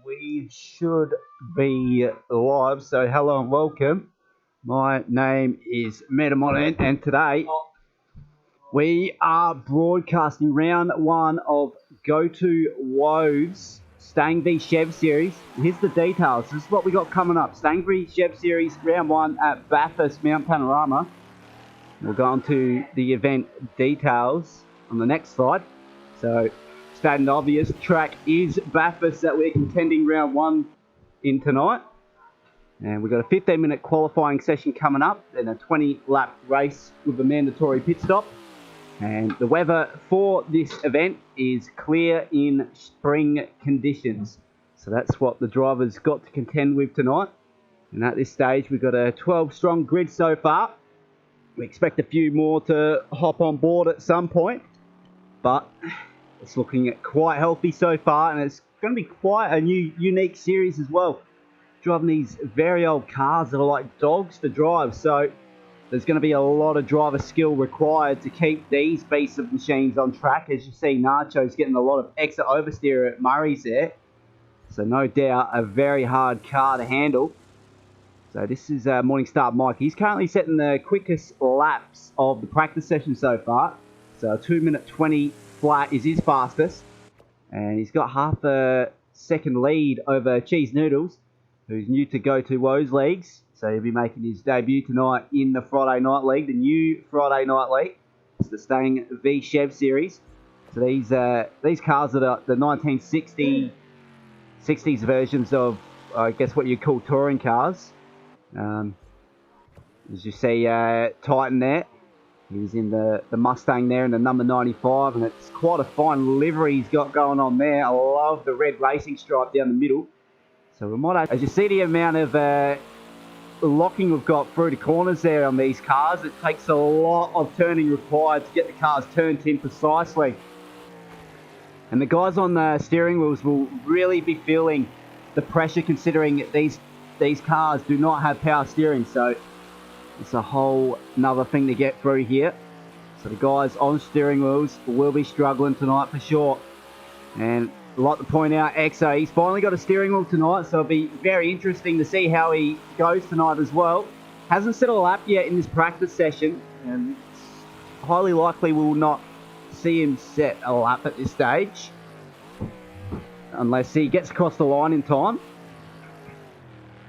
We should be live, so hello and welcome. My name is Metamon, and today we are broadcasting round one of Go2Whoa's Stang v Chev series. Here's the details. This is what we got coming up. Stang v Chev series, round one at Bathurst, Mount Panorama. We'll go on to the event details on the next slide. So, stating obvious, track is Bathurst that we're contending round one in tonight. And we've got a 15-minute qualifying session coming up, then a 20-lap race with a mandatory pit stop. And the weather for this event is clear in spring conditions. So that's what the drivers got to contend with tonight. And at this stage, we've got a 12-strong grid so far. We expect a few more to hop on board at some point. But it's looking quite healthy so far, and it's going to be quite a new, unique series as well. Driving these very old cars that are like dogs to drive, so there's going to be a lot of driver skill required to keep these beasts of machines on track. As you see, Nacho's getting a lot of extra oversteer at Murray's there, so no doubt a very hard car to handle. So this is Morningstar Mike. He's currently setting the quickest laps of the practice session so far. So a 2-minute 20 flat is his fastest. And he's got half a second lead over Cheese Noodles, who's new to Go2Whoa's leagues. So he'll be making his debut tonight in the Friday Night League, the new Friday Night League. It's the Stang v Chev series. So these cars are the 1960s versions of, I guess, what you call touring cars. As you see, Titan there. He's in the Mustang there in the number 95, and it's quite a fine livery he's got going on there. I love the red racing stripe down the middle. So we might, as you see the amount of locking we've got through the corners there on these cars, it takes a lot of turning required to get the cars turned in precisely. And the guys on the steering wheels will really be feeling the pressure, considering these cars do not have power steering, so it's a whole another thing to get through here. So the guys on steering wheels will be struggling tonight for sure. And I'd like to point out Exo, he's finally got a steering wheel tonight, so it'll be very interesting to see how he goes tonight as well. Hasn't set a lap yet in this practice session, and it's highly likely we will not see him set a lap at this stage, unless he gets across the line in time.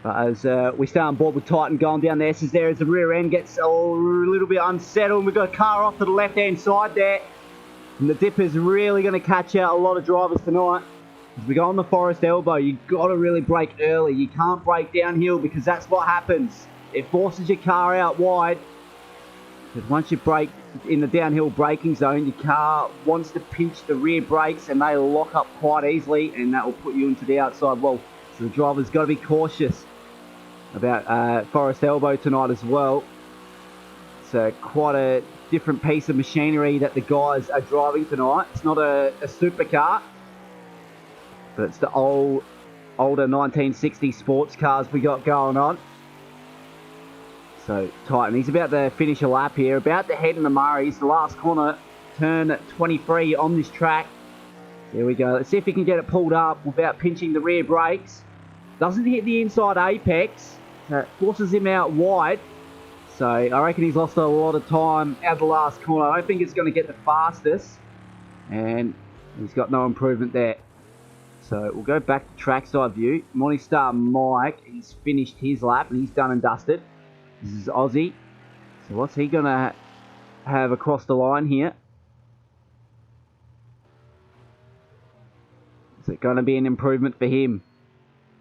But as we stay on board with Titan going down there, as the rear end gets a little bit unsettled. We've got a car off to the left-hand side there. And the dipper's really going to catch out a lot of drivers tonight. As we go on the forest elbow, you've got to really brake early. You can't brake downhill, because that's what happens. It forces your car out wide. Because once you brake in the downhill braking zone, your car wants to pinch the rear brakes, and they lock up quite easily, and that will put you into the outside wall. So the driver's got to be cautious about Forest Elbow tonight as well. It's quite a different piece of machinery that the guys are driving tonight. It's not a supercar, but it's the older 1960 sports cars we got going on. So Titan, he's about to finish a lap here, about to head in the Murray's, the last corner, turn 23 on this track. There we go. Let's see if he can get it pulled up without pinching the rear brakes. Doesn't hit the inside apex, so it forces him out wide. So I reckon he's lost a lot of time out of the last corner. I don't think it's going to get the fastest, and he's got no improvement there. So we'll go back to trackside view. Morningstar Mike, he's finished his lap and he's done and dusted. This is Aussie. So what's he going to have across the line here? Is it going to be an improvement for him?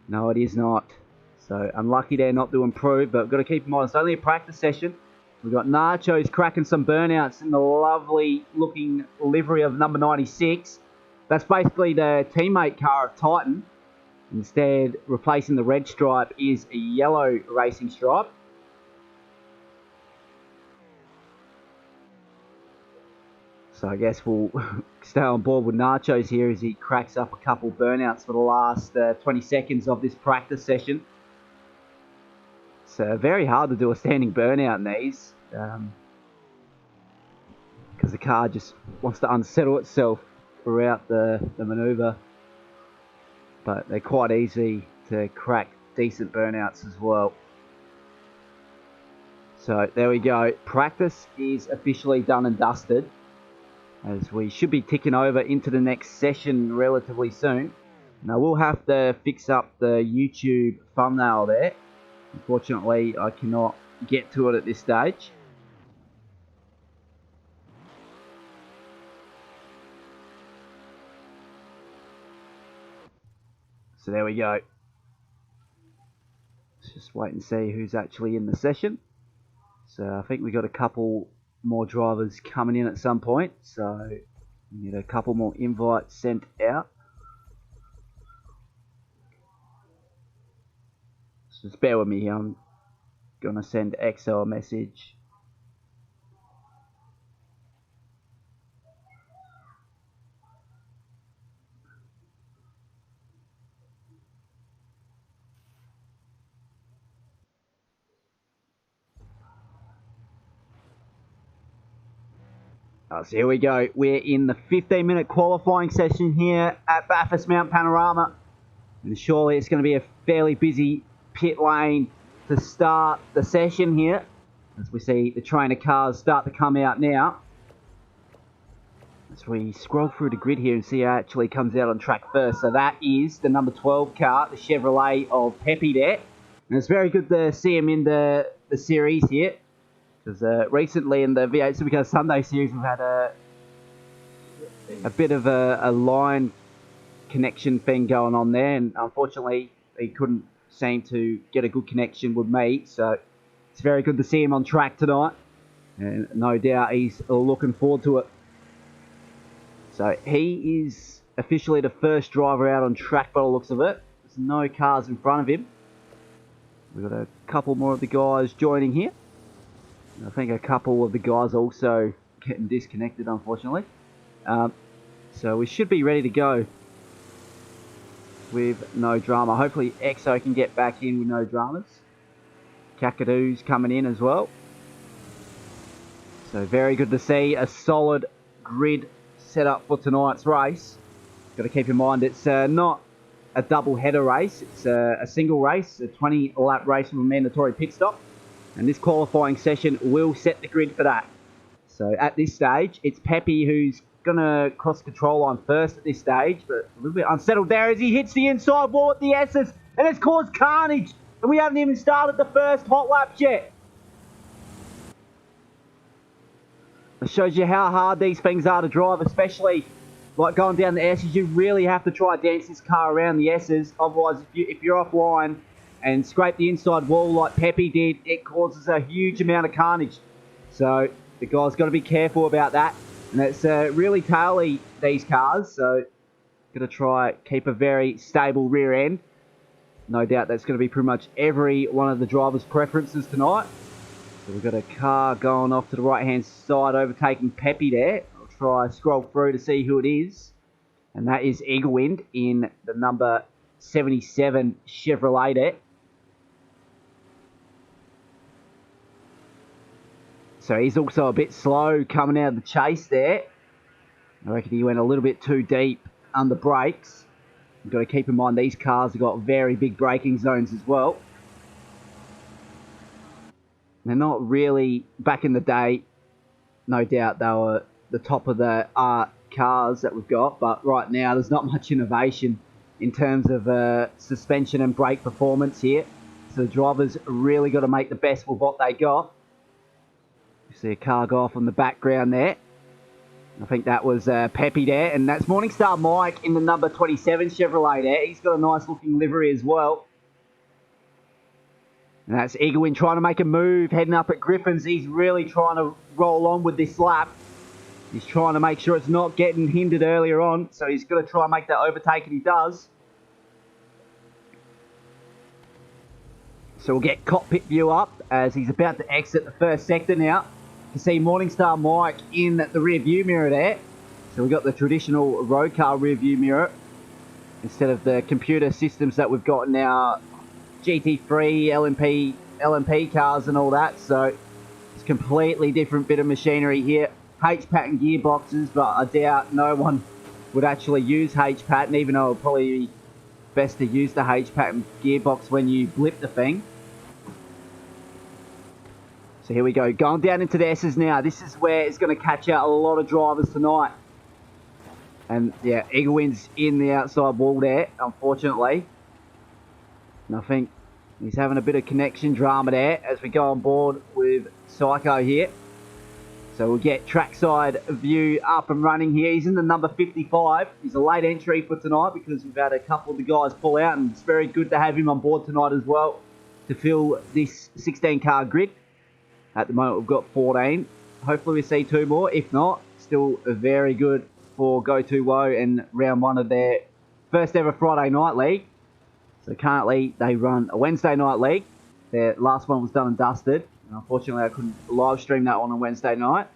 No, it is not. So unlucky there not to improve, but we've got to keep in mind it's only a practice session. We've got Nacho's cracking some burnouts in the lovely looking livery of number 96. That's basically the teammate car of Titan. Instead, replacing the red stripe is a yellow racing stripe. So I guess we'll stay on board with Nacho's here as he cracks up a couple burnouts for the last 20 seconds of this practice session. It's very hard to do a standing burnout in these, because the car just wants to unsettle itself throughout the manoeuvre. but they're quite easy to crack decent burnouts as well. So there we go. Practice is officially done and dusted, as we should be ticking over into the next session relatively soon. Now we'll have to fix up the YouTube thumbnail there. Unfortunately, I cannot get to it at this stage. So there we go. Let's just wait and see who's actually in the session. So I think we got a couple more drivers coming in at some point. So we need a couple more invites sent out. So just bear with me here. I'm going to send EXO a message. So here we go. We're in the 15-minute qualifying session here at Bathurst Mount Panorama. And surely it's going to be a fairly busy pit lane to start the session here, as we see the trainer cars start to come out now. As we scroll through the grid here and see who actually comes out on track first. So that is the number 12 car, the Chevrolet of Pepe there. And it's very good to see him in the series here. Because recently in the V8 Supercar Sunday series, we've had a bit of a line connection thing going on there, and unfortunately he couldn't seem to get a good connection with me. So it's very good to see him on track tonight, and no doubt he's looking forward to it. So he is officially the first driver out on track by the looks of it. There's no cars in front of him. We've got a couple more of the guys joining here. I think a couple of the guys also getting disconnected, unfortunately. So we should be ready to go with no drama. Hopefully EXO can get back in with no dramas. Kakadoo's coming in as well. So very good to see a solid grid set up for tonight's race. Got to keep in mind it's not a double header race. It's a single race, a 20 lap race with a mandatory pit stop. And this qualifying session will set the grid for that. So at this stage, it's Pepe who's going to cross control line first at this stage, but a little bit unsettled there as he hits the inside wall at the S's, and it's caused carnage. And we haven't even started the first hot lap yet. It shows you how hard these things are to drive, especially like going down the S's. You really have to try and dance this car around the S's. Otherwise, if you're offline and scrape the inside wall like Pepe did, it causes a huge amount of carnage. So the guy's got to be careful about that. And it's really taily, these cars, so got to try keep a very stable rear end. No doubt that's going to be pretty much every one of the driver's preferences tonight. So we've got a car going off to the right hand side overtaking Pepe there. I'll try scroll through to see who it is. And that is Eaglewind in the number 77 Chevrolet there. So he's also a bit slow coming out of the chase there. I reckon he went a little bit too deep under brakes. You've got to keep in mind these cars have got very big braking zones as well. They're not really, back in the day, no doubt they were the top of the art cars that we've got, but right now there's not much innovation in terms of suspension and brake performance here. So the drivers really got to make the best with what they got. You see a car go off on the background there. I think that was Pepe there, and that's Morningstar Mike in the number 27 Chevrolet there. He's got a nice looking livery as well. And that's Eaglewind trying to make a move, heading up at Griffin's. He's really trying to roll on with this lap. He's trying to make sure it's not getting hindered earlier on, so he's got to try and make that overtake, and he does. So we'll get cockpit view up as he's about to exit the first sector now. You can see Morningstar Mike in the rear view mirror there. So we've got the traditional road car rear view mirror instead of the computer systems that we've got now. GT3, LMP cars and all that. So it's a completely different bit of machinery here. H-pattern gearboxes, but I doubt no one would actually use H-pattern, even though it'll probably be best to use the H-pattern gearbox when you blip the thing. So here we go, going down into the S's now. This is where it's going to catch out a lot of drivers tonight. And yeah, Eagle Wind's in the outside wall there, unfortunately. And I think he's having a bit of connection drama there as we go on board with Psycho here. So we'll get trackside view up and running here. He's in the number 55. He's a late entry for tonight because we've had a couple of the guys pull out, and it's very good to have him on board tonight as well to fill this 16 car grid. At the moment we've got 14. Hopefully we see 2 more. If not, still very good for Go2Whoa and round 1 of their first ever Friday night league. So currently they run a Wednesday night league. Their last one was done and dusted. And unfortunately I couldn't live stream that one on Wednesday night.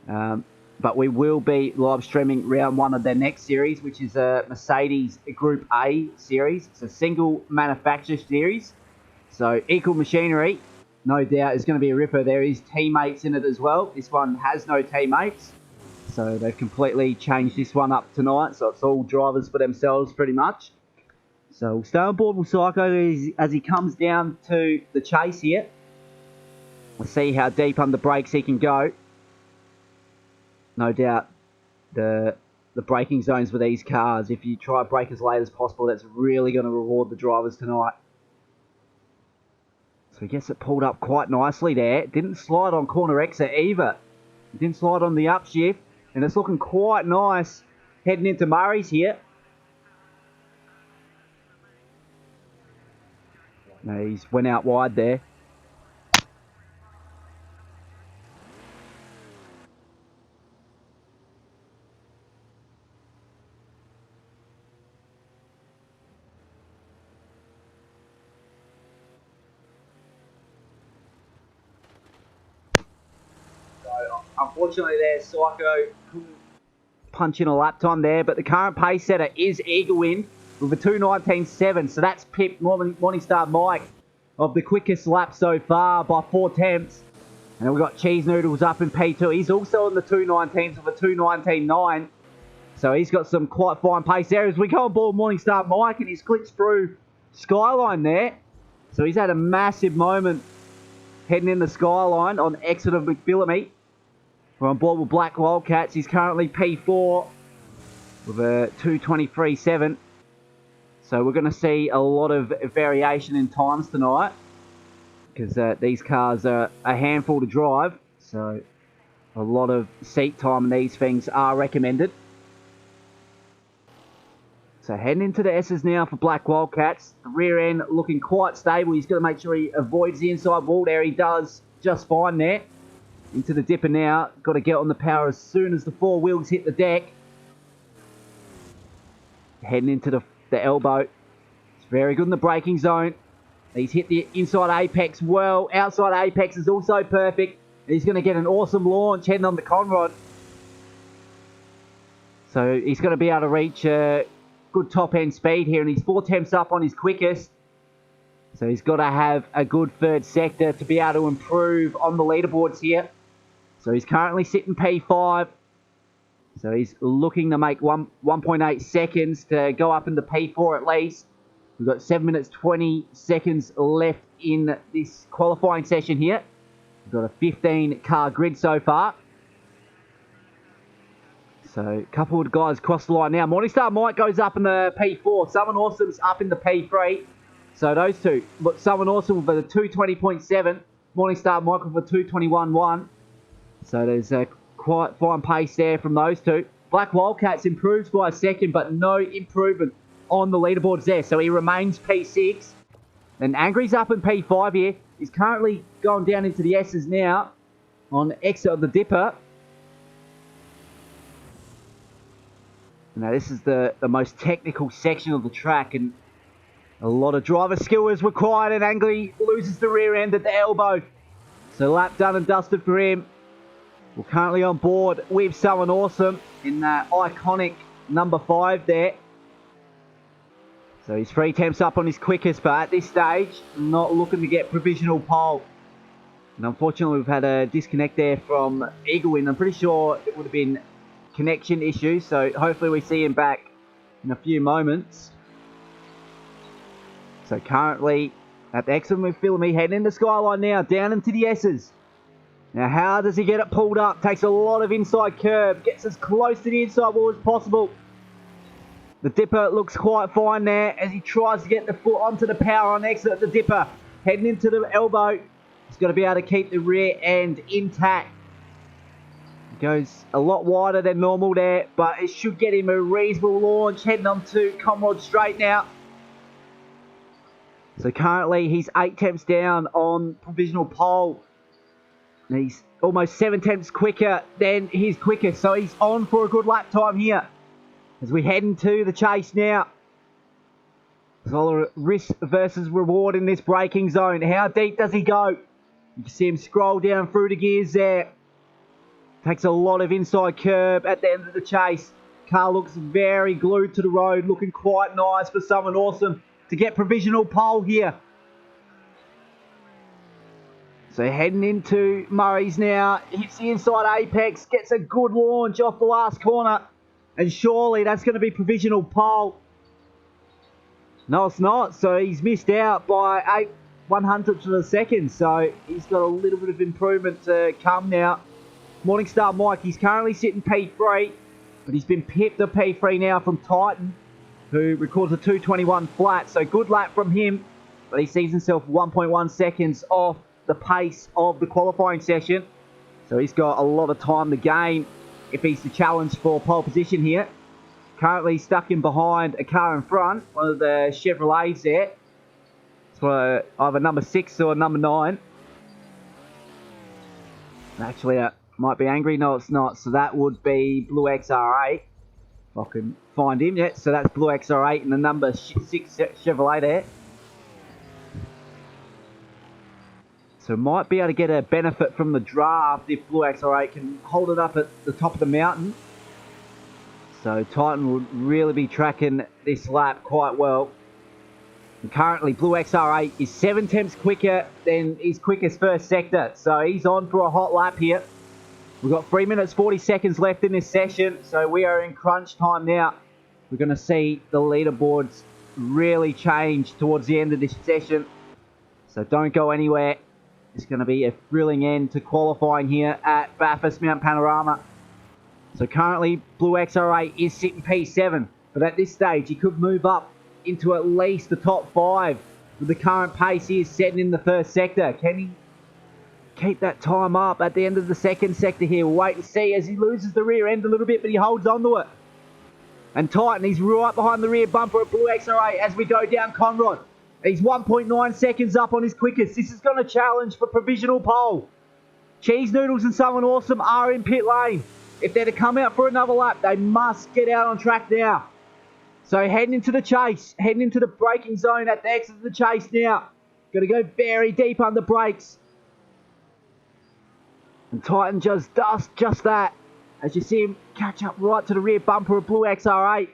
But we will be live streaming round 1 of their next series, which is a Mercedes Group A series. It's a single manufacturer series. So Equal Machinery, no doubt, is going to be a ripper. There is teammates in it as well. This one has no teammates. So they've completely changed this one up tonight. So it's all drivers for themselves pretty much. So we'll stay on board with Psycho as he comes down to the chase here. We'll see how deep under brakes he can go. No doubt the braking zones with these cars, if you try to brake as late as possible, that's really going to reward the drivers tonight. So he gets it pulled up quite nicely there. Didn't slide on corner exit either. Didn't slide on the upshift. And it's looking quite nice heading into Murray's here. No, he's went out wide there. Unfortunately there, Psycho couldn't punch in a lap time there, but the current pace setter is Eagle Wind with a 2:19.7, so that's pipped Morningstar Mike of the quickest lap so far by 4 tenths. And then we've got Cheese Noodles up in P2. He's also in the 2:19s with a 2:19.9, so he's got some quite fine pace there as we go on board Morningstar Mike, and he's clicked through Skyline there. So he's had a massive moment heading in the Skyline on exit of McBillamy. We're on board with Black Wildcats. He's currently P4 with a 2:23.7. So we're going to see a lot of variation in times tonight because these cars are a handful to drive. So a lot of seat time and these things are recommended. So heading into the S's now for Black Wildcats. The rear end looking quite stable. He's got to make sure he avoids the inside wall there. He does just fine there. Into the dipper now. Got to get on the power as soon as the 4 wheels hit the deck. Heading into the elbow. It's very good in the braking zone. He's hit the inside apex well. Outside apex is also perfect. He's going to get an awesome launch heading on the Conrod. So he's going to be able to reach good top end speed here, and he's 4 tenths up on his quickest. So he's got to have a good third sector to be able to improve on the leaderboards here. So he's currently sitting P5. So he's looking to make 1.8 seconds to go up into P4 at least. We've got 7 minutes 20 seconds left in this qualifying session here. We've got a 15 car grid so far. So a couple of guys cross the line now. Morningstar Mike goes up in the P4. Southern Awesome's up in the P3. So those two. But Southern Awesome with a 2:20.7. Morningstar Mike with a 2:21.1. So there's a quite fine pace there from those two. Black Wildcats improves by a second, but no improvement on the leaderboards there. So he remains P6. And Angry's up in P5 here. He's currently going down into the S's now on exit of the dipper. Now this is the most technical section of the track, and a lot of driver skill is required, and Angry loses the rear end at the elbow. So lap done and dusted for him. We're currently on board with Southern Awesome in that iconic number 5 there. So he's 3 temps up on his quickest, but at this stage, not looking to get provisional pole. And unfortunately, we've had a disconnect there from Eagle Wind. I'm pretty sure it would have been connection issues, so hopefully we see him back in a few moments. So currently at the exit with Philomene, heading into Skyline now, down into the S's. Now how does he get it pulled up? Takes a lot of inside curb, gets as close to the inside wall as possible. The Dipper looks quite fine there as he tries to get the foot onto the power on exit. The Dipper heading into the elbow. He's got to be able to keep the rear end intact. Goes a lot wider than normal there, but it should get him a reasonable launch. Heading on to Comrade Straight now. So currently he's 8 tenths down on provisional pole. And he's almost 7 tenths quicker than his quickest. So he's on for a good lap time here. As we head into the chase now. There's a lot of risk versus reward in this braking zone. How deep does he go? You can see him scroll down through the gears there. Takes a lot of inside curb at the end of the chase. Car looks very glued to the road. Looking quite nice for someone awesome to get provisional pole here. So heading into Murray's now. Hits the inside apex. Gets a good launch off the last corner. And surely that's going to be provisional pole. No, it's not. So he's missed out by 8/100ths of a second. So he's got a little bit of improvement to come now. Morningstar Mike, he's currently sitting P3, but he's been pipped to P3 now from Titan, who records a 2:21 flat. So good lap from him, but he sees himself 1.1 seconds off the pace of the qualifying session. So he's got a lot of time to gain if he's to challenge for pole position here. Currently stuck in behind a car in front, one of the Chevrolets there. It's for either number 6 or number 9. Actually, might be angry. No, it's not. So that would be Blue XR8. If I can find him. Yeah, so that's Blue XR8 and the number 6 Chevrolet there. So might be able to get a benefit from the draft if Blue XR8 can hold it up at the top of the mountain. So Titan would really be tracking this lap quite well. And currently Blue XR8 is 7 tenths quicker than his quickest first sector. So he's on for a hot lap here. We've got 3 minutes 40 seconds left in this session. So we are in crunch time now. We're going to see the leaderboards really change towards the end of this session. So don't go anywhere. It's going to be a thrilling end to qualifying here at Bathurst Mount Panorama. So currently Blue XR8 is sitting P7. But at this stage he could move up into at least the top 5. With the current pace he is setting in the first sector. Can he keep that time up at the end of the second sector here? We'll wait and see as he loses the rear end a little bit, but he holds on to it. And Titan, he's right behind the rear bumper at Blue XR8 as we go down Conrod. He's 1.9 seconds up on his quickest. This is going to challenge for provisional pole. Cheese Noodles and Someone Awesome are in pit lane. If they're to come out for another lap, they must get out on track now. So heading into the chase, heading into the braking zone at the exit of the chase now. Got to go very deep under brakes. And Titan does just that. As you see him catch up right to the rear bumper of Blue XR8.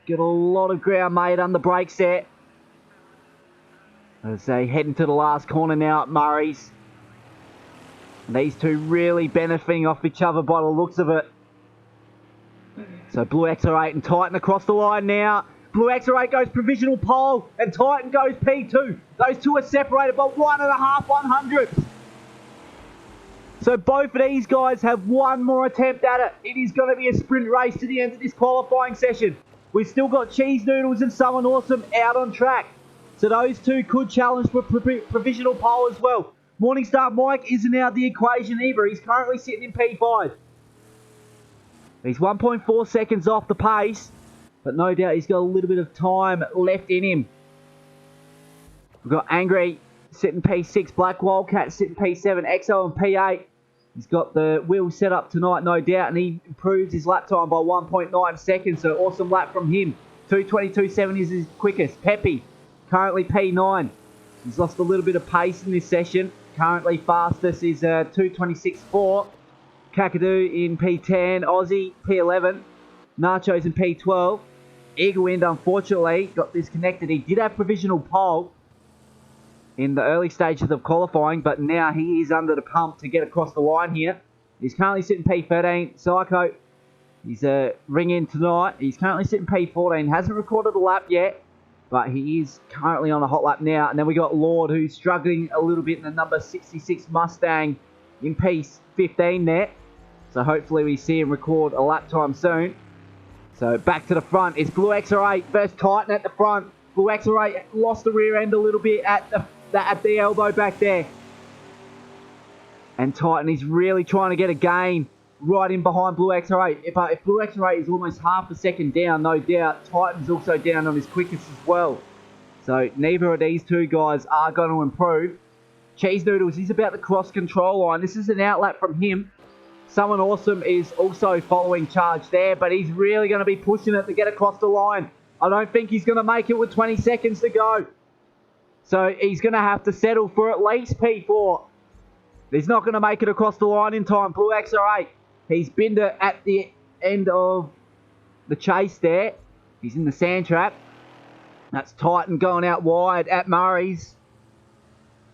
Get a lot of ground made under brakes there. As they head into the last corner now at Murray's. And these two really benefiting off each other by the looks of it. So Blue XR8 and Titan across the line now. Blue XR8 goes provisional pole and Titan goes P2. Those two are separated by 1.5/100ths. So both of these guys have one more attempt at it. It is going to be a sprint race to the end of this qualifying session. We've still got Cheese Noodles and Someone Awesome out on track. So those two could challenge for provisional pole as well. Morningstar Mike isn't out of the equation either. He's currently sitting in P5. He's 1.4 seconds off the pace, but no doubt he's got a little bit of time left in him. We've got Angry sitting P6, Black Wildcat sitting P7, XO and P8. He's got the wheels set up tonight, no doubt, and he improves his lap time by 1.9 seconds, so awesome lap from him. 2:22.7 is his quickest. Peppy, currently P9. He's lost a little bit of pace in this session. Currently fastest is 2:26.4. Kakadu in P10, Aussie P11, Nachos in P12. Eagle Wind unfortunately got disconnected. He did have provisional pole in the early stages of qualifying, but now he is under the pump to get across the line here. He's currently sitting P13. Psycho, he's ringing tonight. He's currently sitting P14. Hasn't recorded a lap yet, but he is currently on a hot lap now. And then we got Lord, who's struggling a little bit in the number 66 Mustang in P15 there. So hopefully we see him record a lap time soon. So back to the front is Blue XR8 versus Titan at the front. Blue XR8 lost the rear end a little bit at the elbow back there. And Titan is really trying to get a gain right in behind Blue XR8. But if Blue XR8 is almost half a second down, no doubt, Titan's also down on his quickest as well. So neither of these two guys are going to improve. Cheese Noodles, he's about the cross control line. This is an outlap from him. Someone Awesome is also following charge there, but he's really going to be pushing it to get across the line. I don't think he's going to make it with 20 seconds to go. So he's going to have to settle for at least P4. He's not going to make it across the line in time. Blue XR8, he's binned it at the end of the chase there. He's in the sand trap. That's Titan going out wide at Murray's.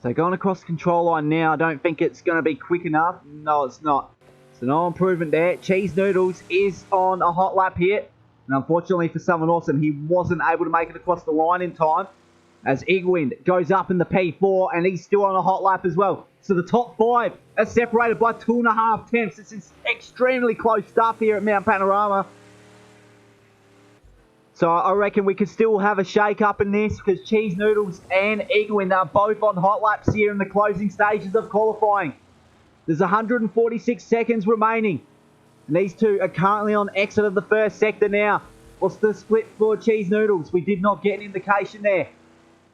So going across the control line now, I don't think it's going to be quick enough. No, it's not. So no improvement there. Cheese Noodles is on a hot lap here. And unfortunately for Someone Awesome, he wasn't able to make it across the line in time. As Igwind goes up in the P4 and he's still on a hot lap as well. So the top 5 are separated by 2.5 tenths. This is extremely close stuff here at Mount Panorama. So I reckon we could still have a shake up in this because Cheese Noodles and Igwind are both on hot laps here in the closing stages of qualifying. There's 146 seconds remaining. And these two are currently on exit of the first sector now. What's the split for Cheese Noodles? We did not get an indication there.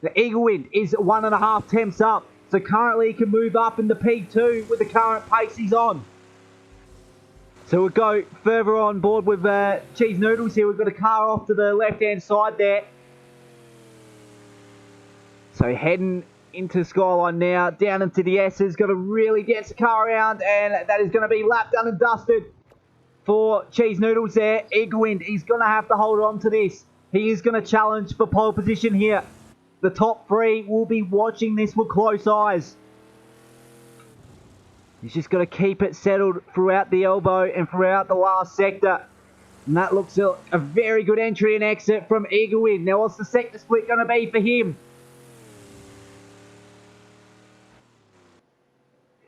The Eagle Wind is 1.5 tenths up. So currently he can move up in the P2 with the current pace he's on. So we'll go further on board with Cheese Noodles here. We've got a car off to the left-hand side there. So heading into Skyline now, down into the S's. Got to really get the car around, and that is going to be lap done and dusted for Cheese Noodles there. Igwind, he's going to have to hold on to this. He is going to challenge for pole position here. The top 3 will be watching this with close eyes. He's just got to keep it settled throughout the elbow and throughout the last sector. And that looks a very good entry and exit from Igwind. Now what's the sector split going to be for him?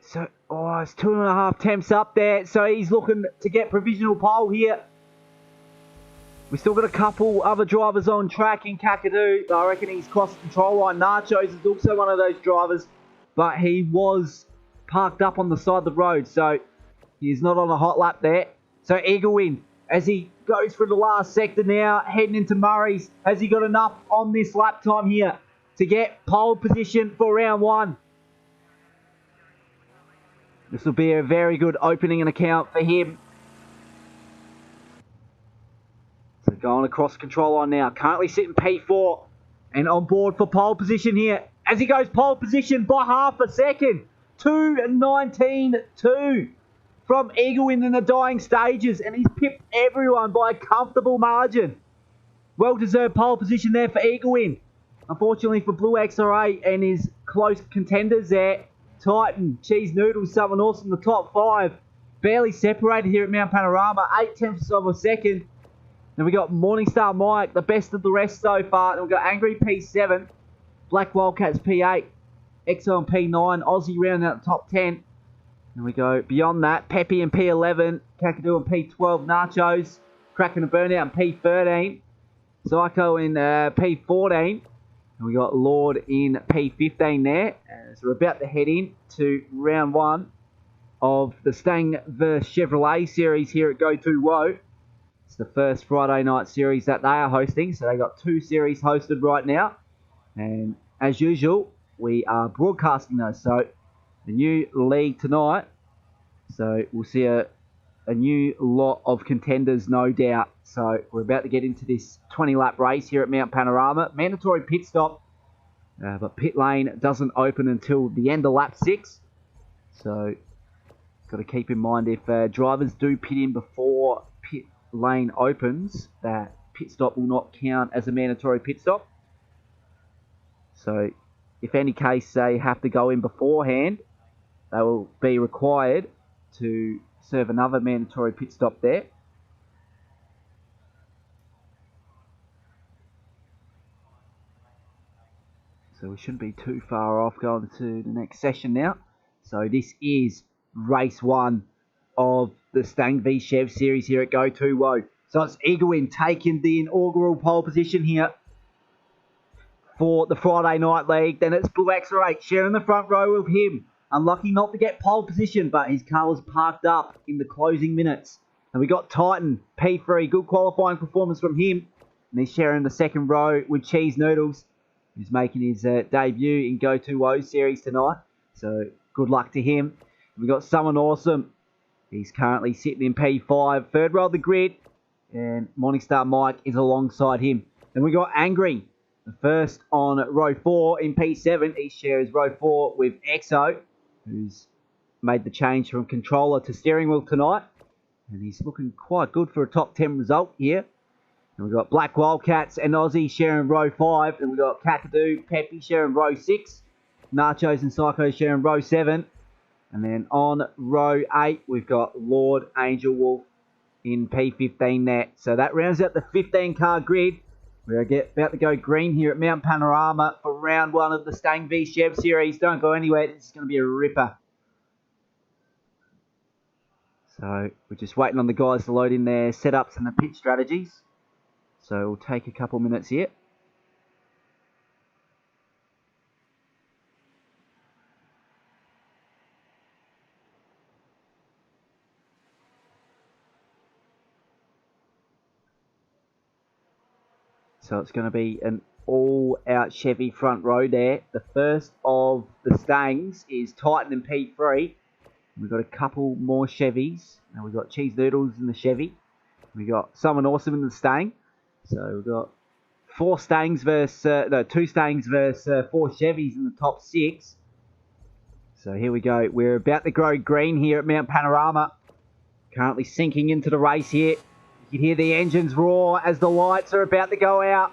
So, it's 2.5 tenths up there. So he's looking to get provisional pole here. We've still got a couple other drivers on track in Kakadu. I reckon he's crossed the control line. Nachos is also one of those drivers. But he was parked up on the side of the road. So he's not on a hot lap there. So Eaglewind, as he goes through the last sector now, heading into Murray's. Has he got enough on this lap time here to get pole position for round 1? This will be a very good opening and account for him. So going across control line now. Currently sitting P4 and on board for pole position here. As he goes pole position by half a second. 2:19.2 from Eaglewind in the dying stages. And he's pipped everyone by a comfortable margin. Well-deserved pole position there for Eaglewind. Unfortunately for Blue XR8 and his close contenders there. Titan, Cheese Noodles, Someone Awesome, the top 5. Barely separated here at Mount Panorama. 0.8 tenths of a second. Then we got Morningstar Mike, the best of the rest so far. Then we got Angry P7, Black Wildcats P8, Exxon P9, Aussie round out the top 10. Then we go beyond that. Peppy in P11, Kakadu in P12, Nachos, Kraken and Burnout in P13, Psycho in P14. And we got Lord in P15 there. So we're about to head in to round 1 of the Stang vs Chevrolet series here at Go2Whoa. It's the first Friday night series that they are hosting. So they got 2 series hosted right now. And as usual, we are broadcasting those. So the new league tonight. So we'll see a new lot of contenders, no doubt. So we're about to get into this 20-lap race here at Mount Panorama. Mandatory pit stop, but pit lane doesn't open until the end of lap 6. So got to keep in mind if drivers do pit in before pit lane opens, that pit stop will not count as a mandatory pit stop. So if any case they have to go in beforehand, they will be required to serve another mandatory pit stop there. So we shouldn't be too far off going to the next session now. So this is race 1 of the Stang v Chev series here at Go2Whoa. So it's Güney taking the inaugural pole position here for the Friday night league. Then it's Blue XR8 sharing the front row with him. Unlucky not to get pole position, but his car was parked up in the closing minutes. And we got Titan, P3, good qualifying performance from him. And he's sharing the second row with Cheese Noodles, who's making his debut in Go2Whoa's series tonight. So good luck to him. We got Someone Awesome. He's currently sitting in P5, third row of the grid. And Morningstar Mike is alongside him. Then we got Angry, the first on row 4 in P7. He shares row 4 with EXO, who's made the change from controller to steering wheel tonight. And he's looking quite good for a top 10 result here. And we've got Black Wildcats and Aussie sharing row 5. And we've got Kakadu, Peppy sharing row 6. Nachos and Psycho sharing row 7. And then on row 8, we've got Lord Angel Wolf in P15 there. So that rounds out the 15-car grid. We're about to go green here at Mount Panorama for round 1 of the Stang v Chev series. Don't go anywhere. This is going to be a ripper. So we're just waiting on the guys to load in their setups and the pit strategies. So we'll take a couple minutes here. So it's going to be an all-out Chevy front row there. The first of the Stangs is Titan and P3. We've got a couple more Chevys. And we've got Cheese Noodles in the Chevy. We've got Someone Awesome in the Stang. So we've got 2 Stangs versus 4 Chevys in the top 6. So here we go. We're about to grow green here at Mount Panorama. Currently sinking into the race here. You can hear the engines roar as the lights are about to go out.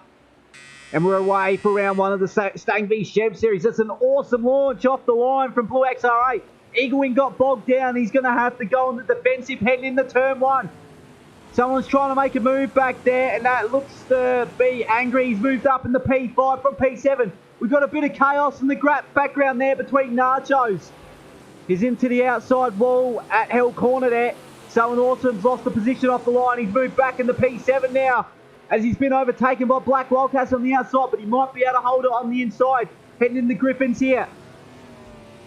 And we're away for round 1 of the Stang v Chev series. That's an awesome launch off the line from Blue XR8. Eaglewing got bogged down. He's going to have to go on the defensive heading into turn 1. Someone's trying to make a move back there, and that looks to be Angry. He's moved up in the P5 from P7. We've got a bit of chaos in the background there between Nachos. He's into the outside wall at Hell Corner there. Someone Awesome's lost the position off the line. He's moved back in the P7 now, as he's been overtaken by Black Wildcats on the outside, but he might be able to hold it on the inside. Heading in the Griffins here.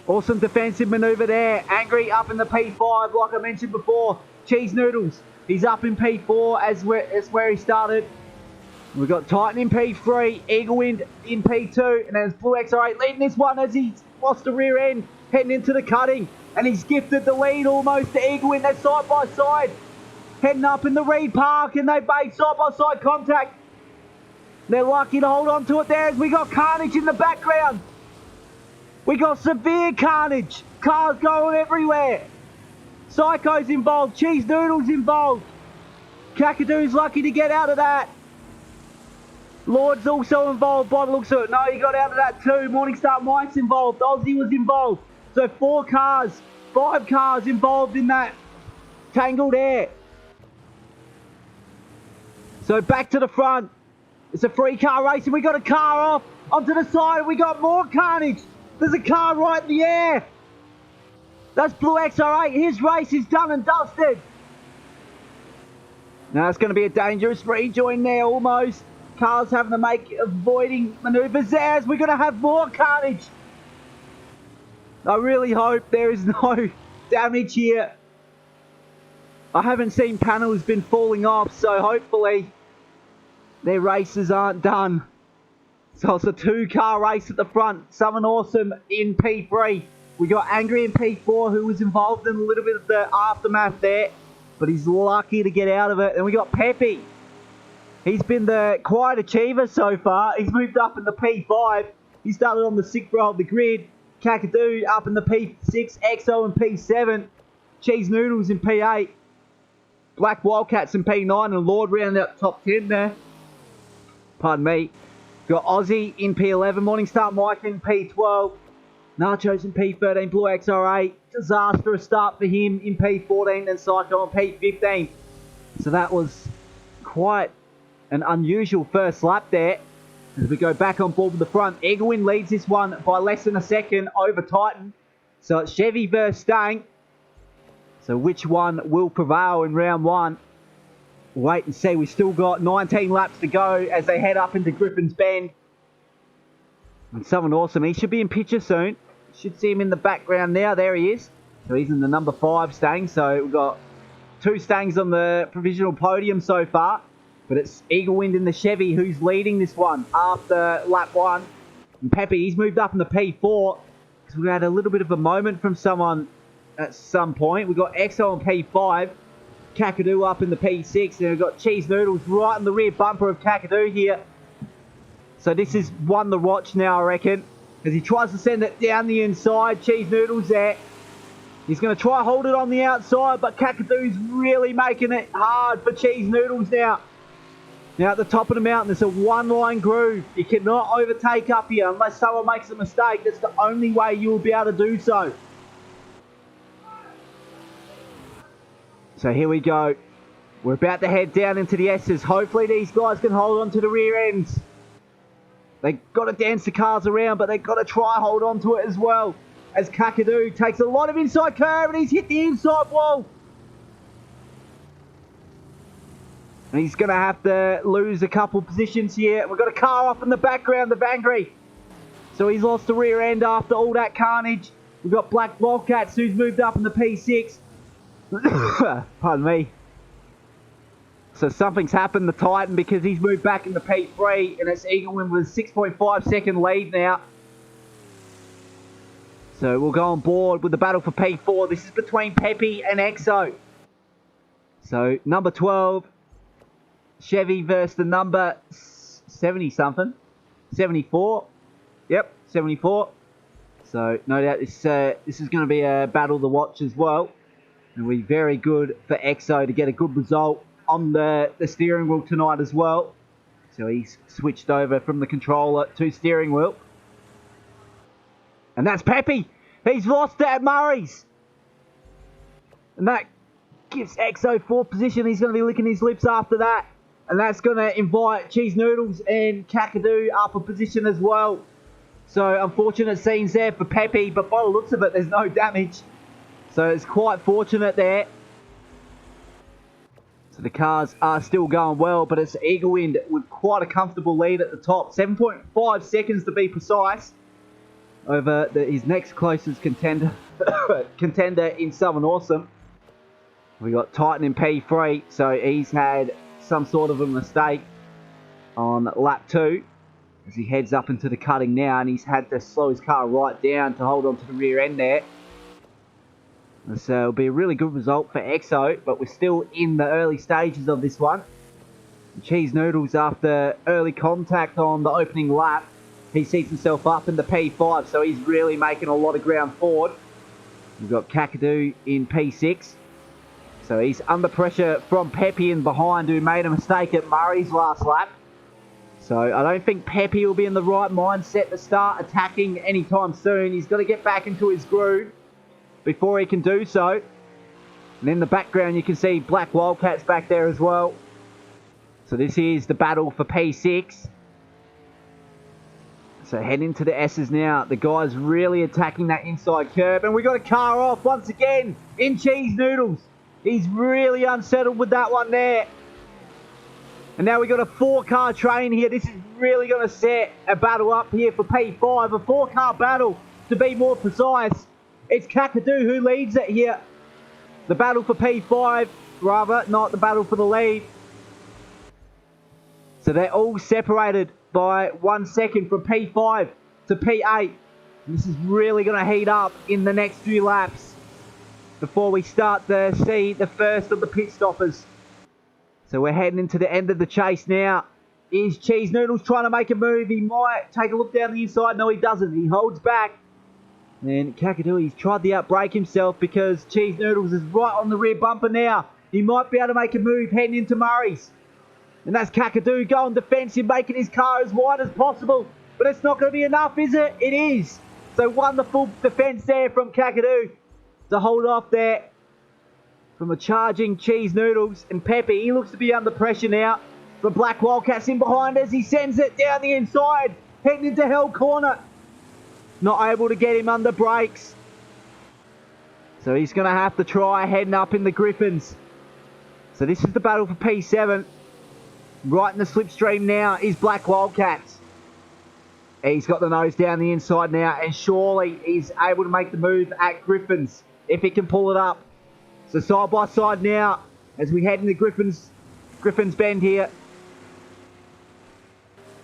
Awesome defensive manoeuvre there. Angry up in the P5, like I mentioned before. Cheese Noodles, he's up in P4 as where he started. We've got Titan in P3, Eaglewind in P2, and then it's Blue XR8 leading this one as he's lost the rear end, heading into the cutting. And he's gifted the lead almost to Eaglewind. They're side by side, heading up in the Reed Park, and they made side by side contact. They're lucky to hold on to it there as we got carnage in the background. We got severe carnage. Cars going everywhere. Psycho's involved. Cheese Noodles involved. Kakadu's lucky to get out of that. Lord's also involved by the looks of it. No, he got out of that too. Morningstar Mike's involved. Aussie was involved. So 5 cars involved in that tangled air. So back to the front. It's a 3-car race and we got a car off. Onto the side, we got more carnage. There's a car right in the air. That's Blue XR8. His race is done and dusted. Now it's going to be a dangerous rejoin there almost. Cars having to make avoiding manoeuvres there as we're going to have more carnage. I really hope there is no damage here. I haven't seen panels been falling off, so hopefully their races aren't done. So it's a 2-car race at the front. Someone Awesome in P3. We got Angry in P4 who was involved in a little bit of the aftermath there, but he's lucky to get out of it. And we got Peppy. He's been the quiet achiever so far. He's moved up in the P5. He started on the 6th row of the grid. Kakadu up in the P6. EXO in P7. Cheese Noodles in P8. Black Wildcats in P9. And Lord rounded out top 10 there. Pardon me. Got Aussie in P11. Morningstar Mike in P12. Nachos in P13. Blue XR8. Disastrous start for him in P14. And Psycho in P15. So that was quite an unusual first lap there. As we go back on board with the front, Eaglewind leads this one by less than a second over Titan. So it's Chevy versus Stang. So which one will prevail in round one? Wait and see. We've still got 19 laps to go as they head up into Griffin's Bend. And someone awesome. He should be in picture soon. Should see him in the background now. There he is. So he's in the number 5 Stang. So we've got 2 Stangs on the provisional podium so far. But it's Eaglewind in the Chevy who's leading this one after lap 1. And Peppy, he's moved up in the P4. So we had a little bit of a moment from someone at some point. We've got Exo on P5. Kakadu up in the P6. And we've got Cheese Noodles right in the rear bumper of Kakadu here. So this is one to watch now, I reckon. As he tries to send it down the inside. Cheese Noodles there. He's going to try to hold it on the outside. But Kakadu's really making it hard for Cheese Noodles now. Now at the top of the mountain, there's a one-line groove. You cannot overtake up here unless someone makes a mistake. That's the only way you will be able to do so. So here we go. We're about to head down into the S's. Hopefully these guys can hold on to the rear ends. They've got to dance the cars around, but they've got to try hold on to it as well. As Kakadu takes a lot of inside curve and he's hit the inside wall. And he's going to have to lose a couple positions here. We've got a car off in the background, the Vangry. So he's lost the rear end after all that carnage. We've got Black Wildcats who's moved up in the P6. Pardon me. So something's happened to Titan because he's moved back in the P3. And it's Eaglewind with a 6.5 second lead now. So we'll go on board with the battle for P4. This is between Peppy and Exo. So number 12. Chevy versus the number 70-something. 74. Yep, 74. So, no doubt this is going to be a battle to watch as well. And it'll be very good for Exo to get a good result on the steering wheel tonight as well. So he's switched over from the controller to steering wheel. And that's Peppy. He's lost at Murray's. And that gives Exo 4th position. He's going to be licking his lips after that. And that's going to invite Cheese Noodles and Kakadu up a position as well. So, unfortunate scenes there for Peppy. But by the looks of it, there's no damage. So, it's quite fortunate there. So, the cars are still going well. But it's Eaglewind with quite a comfortable lead at the top. 7.5 seconds to be precise. Over his next closest contender in Southern Awesome. We got Titan in P3. So, he's had some sort of a mistake on lap 2 as he heads up into the cutting now, and he's had to slow his car right down to hold on to the rear end there. And so it'll be a really good result for Exo, but we're still in the early stages of this one. Cheese Noodles, after early contact on the opening lap, he seats himself up in the P5, so he's really making a lot of ground forward. We've got Kakadu in P6. So he's under pressure from Peppy in behind, who made a mistake at Murray's last lap. So I don't think Peppy will be in the right mindset to start attacking anytime soon. He's got to get back into his groove before he can do so. And in the background you can see Black Wildcats back there as well. So this is the battle for P6. So head into the S's now. The guy's really attacking that inside curve. And we got a car off once again in Cheese Noodles. He's really unsettled with that one there. And now we've got a 4-car train here. This is really going to set a battle up here for P5. A 4-car battle, to be more precise. It's Kakadu who leads it here. The battle for P5, rather, not the battle for the lead. So they're all separated by 1 second from P5 to P8. And this is really going to heat up in the next few laps before we start to see the first of the pit stoppers. So we're heading into the end of the chase now. Is Cheese Noodles trying to make a move? He might take a look down the inside. No, he doesn't. He holds back. And Kakadu, he's tried to outbrake himself because Cheese Noodles is right on the rear bumper now. He might be able to make a move heading into Murray's. And that's Kakadu going defensive, making his car as wide as possible. But it's not going to be enough, is it? It is. So wonderful defense there from Kakadu to hold off there from a charging Cheese Noodles. And Peppy, he looks to be under pressure now. The Black Wildcats in behind as he sends it down the inside. Heading into Hell Corner. Not able to get him under brakes. So he's going to have to try heading up in the Griffins. So this is the battle for P7. Right in the slipstream now is Black Wildcats. He's got the nose down the inside now, and surely he's able to make the move at Griffins if he can pull it up. So side by side now as we head into Griffins Bend here.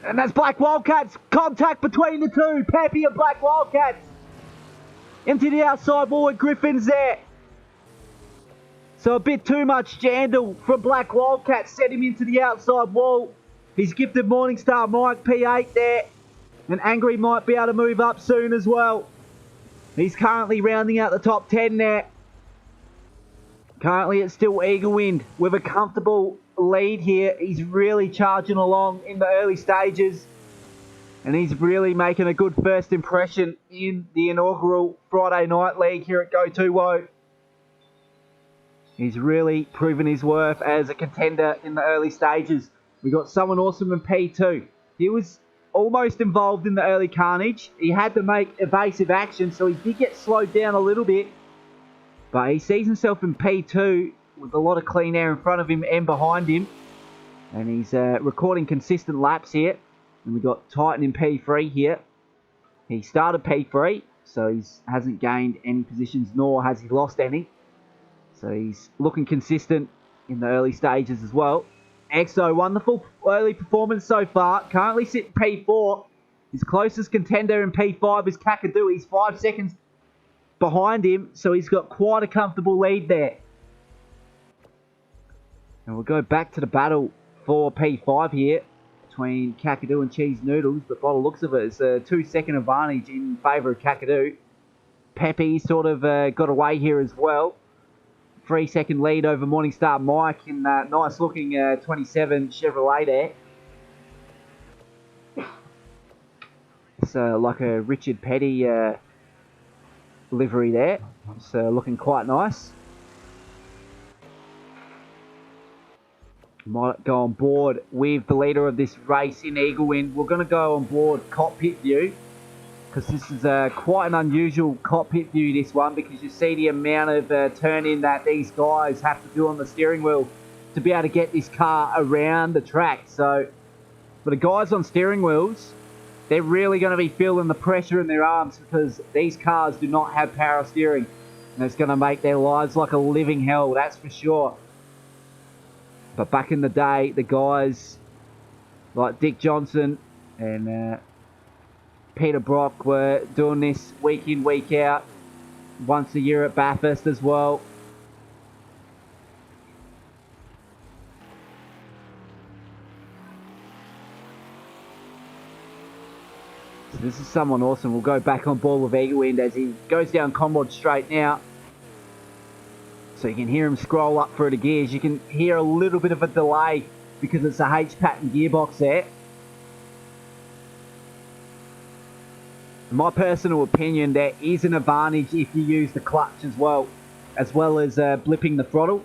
And that's Black Wildcats. Contact between the two. Peppy and Black Wildcats. Into the outside wall with Griffins there. So a bit too much jandle from Black Wildcats. Set him into the outside wall. He's gifted Morningstar Mike P8 there. And Angry might be able to move up soon as well. He's currently rounding out the top 10 there. Currently it's still Eagle Wind with a comfortable lead here. He's really charging along in the early stages. And he's really making a good first impression in the inaugural Friday Night League here at Go2Whoa. He's really proven his worth as a contender in the early stages. We got someone awesome in P2. He was almost involved in the early carnage. He had to make evasive action, so he did get slowed down a little bit. But he sees himself in P2 with a lot of clean air in front of him and behind him. And he's recording consistent laps here. And we got Titan in P3 here. He started P3, so he hasn't gained any positions, nor has he lost any. So he's looking consistent in the early stages as well. EXO, wonderful early performance so far. Currently sitting P4. His closest contender in P5 is Kakadu. He's 5 seconds behind him, so he's got quite a comfortable lead there. And we'll go back to the battle for P5 here between Kakadu and Cheese Noodles, but by the looks of it, it's a 2-second advantage in favour of Kakadu. Peppy sort of got away here as well. 3-second lead over Morningstar Mike in that nice looking 27 Chevrolet there. It's like a Richard Petty livery there. It's looking quite nice. Might go on board with the leader of this race in Eagle Wind. We're going to go on board cockpit view, because this is quite an unusual cockpit view, this one, because you see the amount of turn-in that these guys have to do on the steering wheel to be able to get this car around the track. So for the guys on steering wheels, they're really going to be feeling the pressure in their arms, because these cars do not have power steering, and it's going to make their lives like a living hell, that's for sure. But back in the day, the guys like Dick Johnson and Peter Brock were doing this week in, week out, once a year at Bathurst as well. So this is someone awesome. We'll go back on board with Eagle Wind as he goes down Conrod Straight now. So you can hear him scroll up through the gears. You can hear a little bit of a delay because it's a H-pattern gearbox there. In my personal opinion, there is an advantage if you use the clutch as well as blipping the throttle,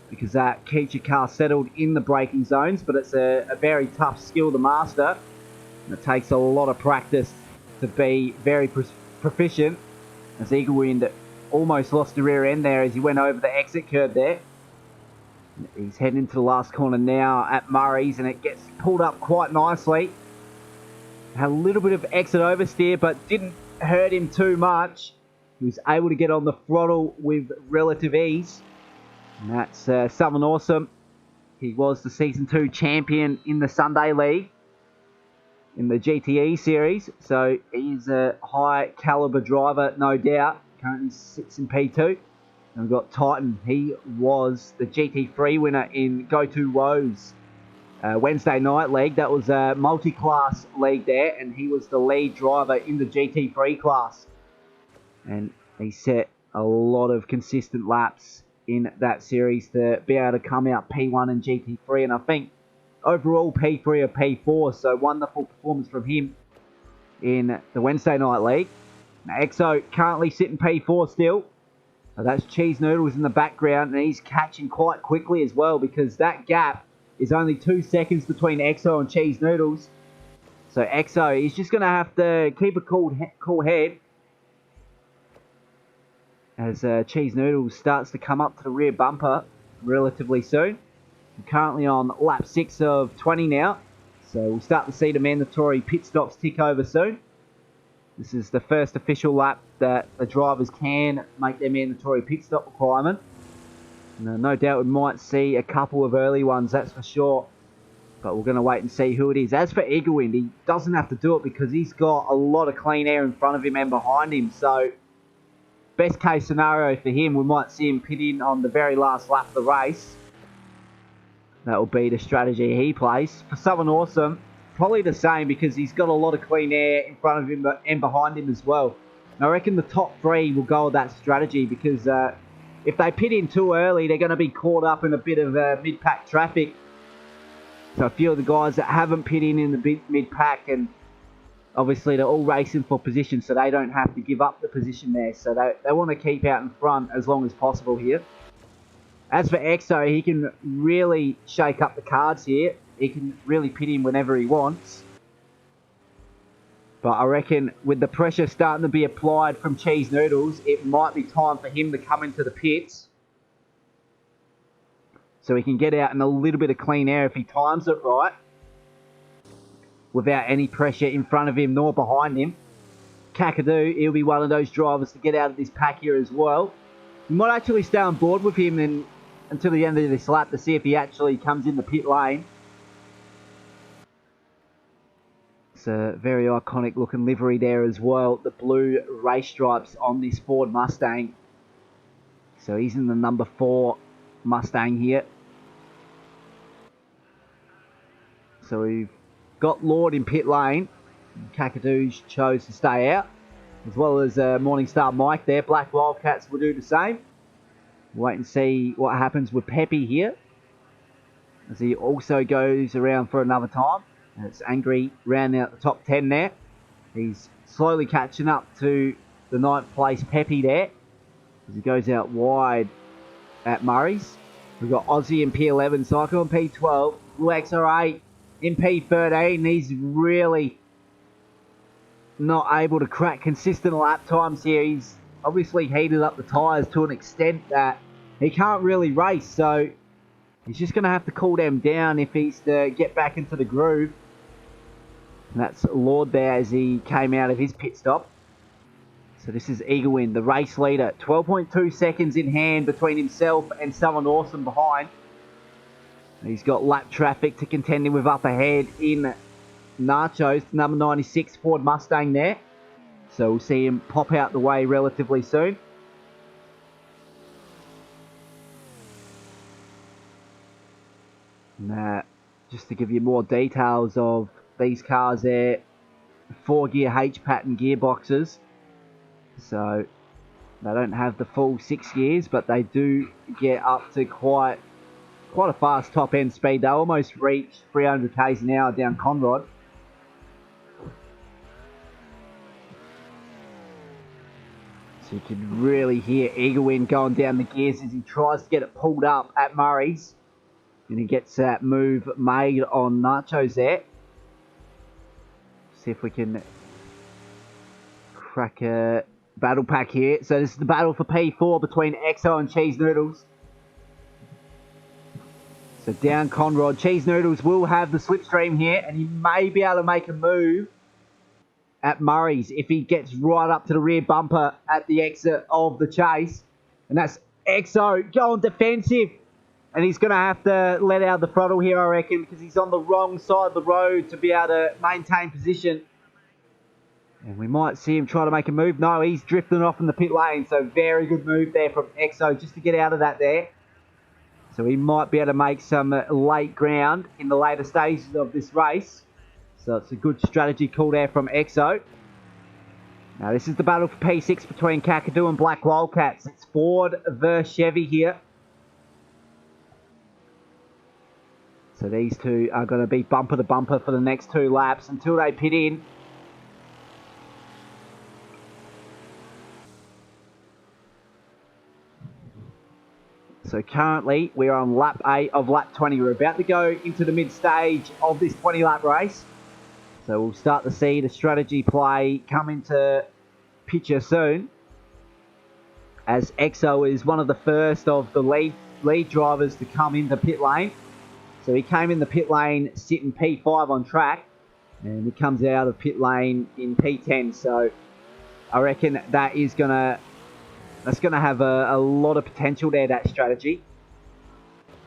because that keeps your car settled in the braking zones. But it's a very tough skill to master, and it takes a lot of practice to be very proficient. As Eagle Wind almost lost the rear end there as he went over the exit curb there. He's heading into the last corner now at Murray's, and it gets pulled up quite nicely. Had a little bit of exit oversteer, but didn't hurt him too much. He was able to get on the throttle with relative ease. And that's someone awesome. He was the Season 2 champion in the Sunday League in the GTE series. So he's a high caliber driver, no doubt. Currently sits in P2. And we've got Titan. He was the GT3 winner in Go2Whoa's Wednesday Night League. That was a multi-class league there, and he was the lead driver in the GT3 class. And he set a lot of consistent laps in that series to be able to come out P1 and GT3, and I think overall P3 or P4, so wonderful performance from him in the Wednesday Night League. Now, EXO currently sitting P4 still. That's Cheese Noodles in the background, and he's catching quite quickly as well, because that gap is only 2 seconds between Exo and Cheese Noodles. So Exo is just going to have to keep a cool head as Cheese Noodles starts to come up to the rear bumper relatively soon. We're currently on lap 6 of 20 now, so we'll start to see the mandatory pit stops tick over soon. This is the first official lap that the drivers can make their mandatory pit stop requirement. No doubt we might see a couple of early ones, that's for sure. But we're going to wait and see who it is. As for Eagerwind, he doesn't have to do it because he's got a lot of clean air in front of him and behind him. So, best case scenario for him, we might see him pit in on the very last lap of the race. That will be the strategy he plays. For Southern Awesome, probably the same because he's got a lot of clean air in front of him and behind him as well. And I reckon the top 3 will go with that strategy because if they pit in too early, they're going to be caught up in a bit of mid-pack traffic. So a few of the guys that haven't pit in the mid-pack, and obviously they're all racing for position, so they don't have to give up the position there. So they want to keep out in front as long as possible here. As for Exo, he can really shake up the cards here. He can really pit in whenever he wants. But I reckon with the pressure starting to be applied from Cheese Noodles, it might be time for him to come into the pits. So he can get out in a little bit of clean air if he times it right. Without any pressure in front of him nor behind him. Kakadu, he'll be one of those drivers to get out of this pack here as well. You might actually stay on board with him until the end of this lap to see if he actually comes in the pit lane. It's a very iconic looking livery there as well. The blue race stripes on this Ford Mustang. So he's in the number 4 Mustang here. So we've got Lord in pit lane. Kakadu chose to stay out. As well as Morningstar Mike there. Black Wildcats will do the same. Wait and see what happens with Peppy here. As he also goes around for another time. And it's Angry rounding out the top 10 there. He's slowly catching up to the 9th place Peppy there. As he goes out wide at Murray's. We've got Aussie in P11, Cycle in P12, Lex R8 in P13. He's really not able to crack consistent lap times here. He's obviously heated up the tyres to an extent that he can't really race. So he's just going to have to cool them down if he's to get back into the groove. And that's Lord there as he came out of his pit stop. So this is Eagerwind, the race leader. 12.2 seconds in hand between himself and Southern Awesome behind. He's got lap traffic to contend with up ahead in Nachos, number 96 Ford Mustang there. So we'll see him pop out the way relatively soon. And, just to give you more details of these cars there, 4-gear H-pattern gearboxes. So they don't have the full 6 gears, but they do get up to quite a fast top end speed. They almost reach 300 k's an hour down Conrod. So you can really hear Eagerwind going down the gears as he tries to get it pulled up at Murray's. And he gets that move made on Nachos there. See if we can crack a battle pack here. So this is the battle for P4 between Exo and Cheese Noodles. So down Conrod, Cheese Noodles will have the slipstream here, and he may be able to make a move at Murray's if he gets right up to the rear bumper at the exit of the chase. And that's Exo going defensive. And he's going to have to let out the throttle here, I reckon, because he's on the wrong side of the road to be able to maintain position. And we might see him try to make a move. No, he's drifting off in the pit lane. So very good move there from Exo just to get out of that there. So he might be able to make some late ground in the later stages of this race. So it's a good strategy call there from Exo. Now this is the battle for P6 between Kakadu and Black Wildcats. It's Ford versus Chevy here. So these two are going to be bumper to bumper for the next 2 laps until they pit in. So currently we're on lap 8 of lap 20. We're about to go into the mid stage of this 20 lap race. So we'll start to see the strategy play come into picture soon, as Exo is one of the first of the lead drivers to come into pit lane. So he came in the pit lane sitting P5 on track, and he comes out of pit lane in P10. So I reckon that's gonna have a lot of potential there, that strategy.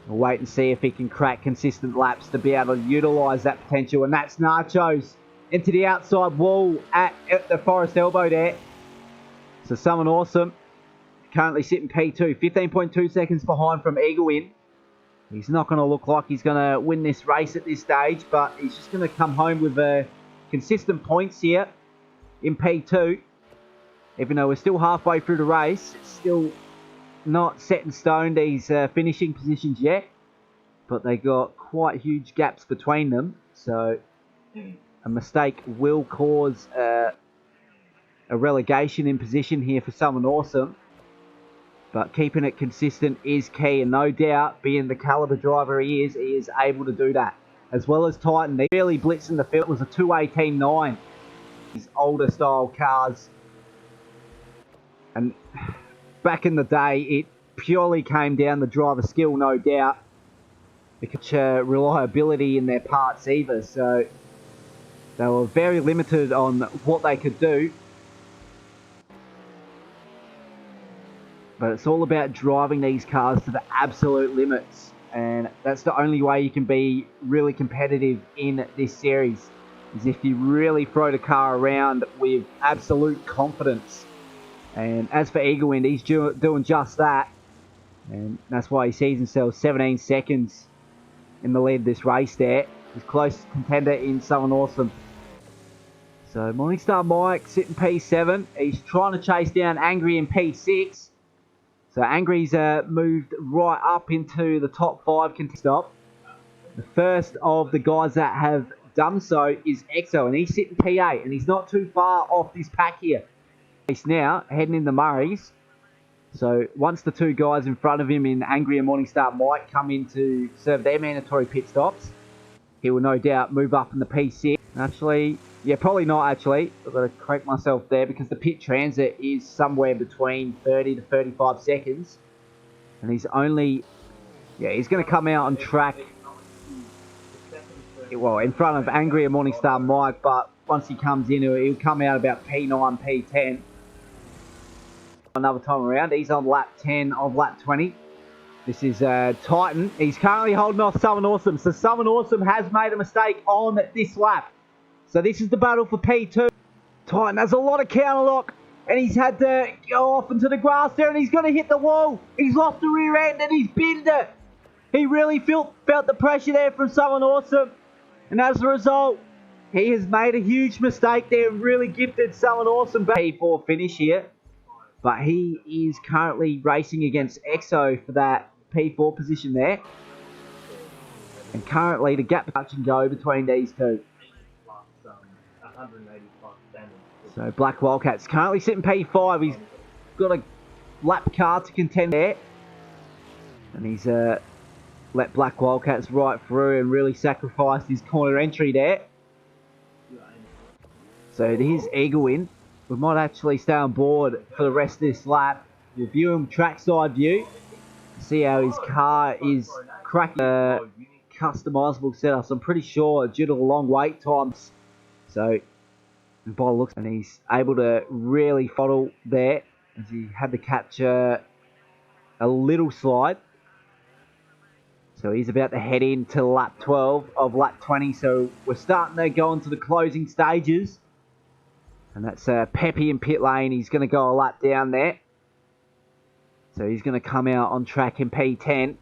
We'll wait and see if he can crack consistent laps to be able to utilise that potential. And that's Nachos into the outside wall at the Forest Elbow there. So Someone Awesome currently sitting P2, 15.2 seconds behind from Eaglewin. He's not going to look like he's going to win this race at this stage, but he's just going to come home with consistent points here in P2. Even though we're still halfway through the race, it's still not set in stone these finishing positions yet, but they got quite huge gaps between them. So a mistake will cause a relegation in position here for Someone Awesome. But keeping it consistent is key, and no doubt, being the caliber driver he is able to do that. As well as Titan, they really blitzing the field. It was a 218.9. These older style cars. And back in the day, it purely came down to driver skill, no doubt. Because reliability in their parts either. So they were very limited on what they could do. But it's all about driving these cars to the absolute limits. And that's the only way you can be really competitive in this series, is if you really throw the car around with absolute confidence. And as for Eaglewind, he's doing just that. And that's why he sees himself 17 seconds in the lead of this race there. His closest contender in Someone Awesome. So Morningstar Mike sitting P7. He's trying to chase down Angry in P6. So Angry's moved right up into the top 5 Kiilstofte. The first of the guys that have done so is Exo, and he's sitting P8, and he's not too far off this pack here. He's now heading into Murray's. So once the two guys in front of him in Angry and Morningstar Mike come in to serve their mandatory pit stops, he will no doubt move up in the P6. Actually, yeah, probably not actually. I've got to correct myself there, because the pit transit is somewhere between 30 to 35 seconds. And he's only, he's going to come out on track, well, in front of Angry and Morningstar Mike, but once he comes in, he'll come out about P9, P10. Another time around, he's on lap 10 of lap 20. This is Titan. He's currently holding off Someone Awesome. So Someone Awesome has made a mistake on this lap. So this is the battle for P2. Titan has a lot of counter lock, and he's had to go off into the grass there, and he's going to hit the wall. He's lost the rear end, and he's binned it. He really felt the pressure there from Someone Awesome. And as a result, he has made a huge mistake there and really gifted Someone Awesome back. P4 finish here. But he is currently racing against Exo for that P4 position there. And currently the gap touch and go between these two. So Black Wildcat's currently sitting P5. He's got a lap car to contend there. And he's let Black Wildcats right through and really sacrificed his corner entry there. So here's Eaglewin. We might actually stay on board for the rest of this lap. We'll view him trackside view. See how his car is cracking customizable setups. I'm pretty sure due to the long wait times. So by the looks, and he's able to really throttle there as he had to capture a little slide. So he's about to head into lap 12 of lap 20. So we're starting to go into the closing stages. And that's Peppy in pit lane. He's going to go a lap down there. So he's going to come out on track in P10.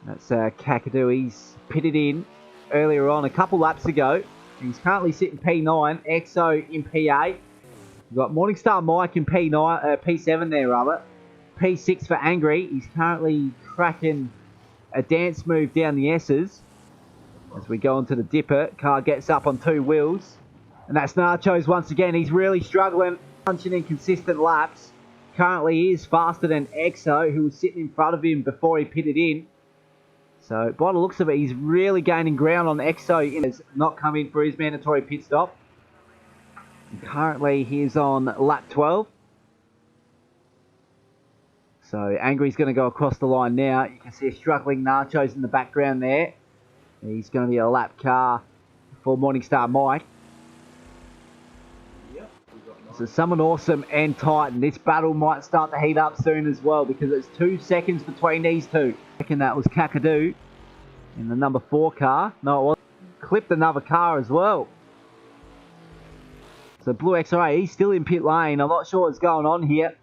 That's Kakadu. He's pitted in earlier on a couple laps ago. He's currently sitting P9. Exo in P8. We've got Morningstar Mike in P7 there, rather. P6 for Angry. He's currently cracking a dance move down the S's. As we go into the dipper, car gets up on two wheels. And that's Nachos once again. He's really struggling, punching in consistent laps. currently is faster than Exo, who was sitting in front of him before he pitted in. So by the looks of it, he's really gaining ground on Exo. He has not come in for his mandatory pit stop. And currently, he's on lap 12. So Angry's going to go across the line now. You can see a struggling Nachos in the background there. He's going to be a lap car for Morningstar Mike. So Someone Awesome and Titan. This battle might start to heat up soon as well because it's 2 seconds between these two. I reckon that was Kakadu in the number 4 car. No, it wasn't. Clipped another car as well. So Blue XRA, he's still in pit lane. I'm not sure what's going on here.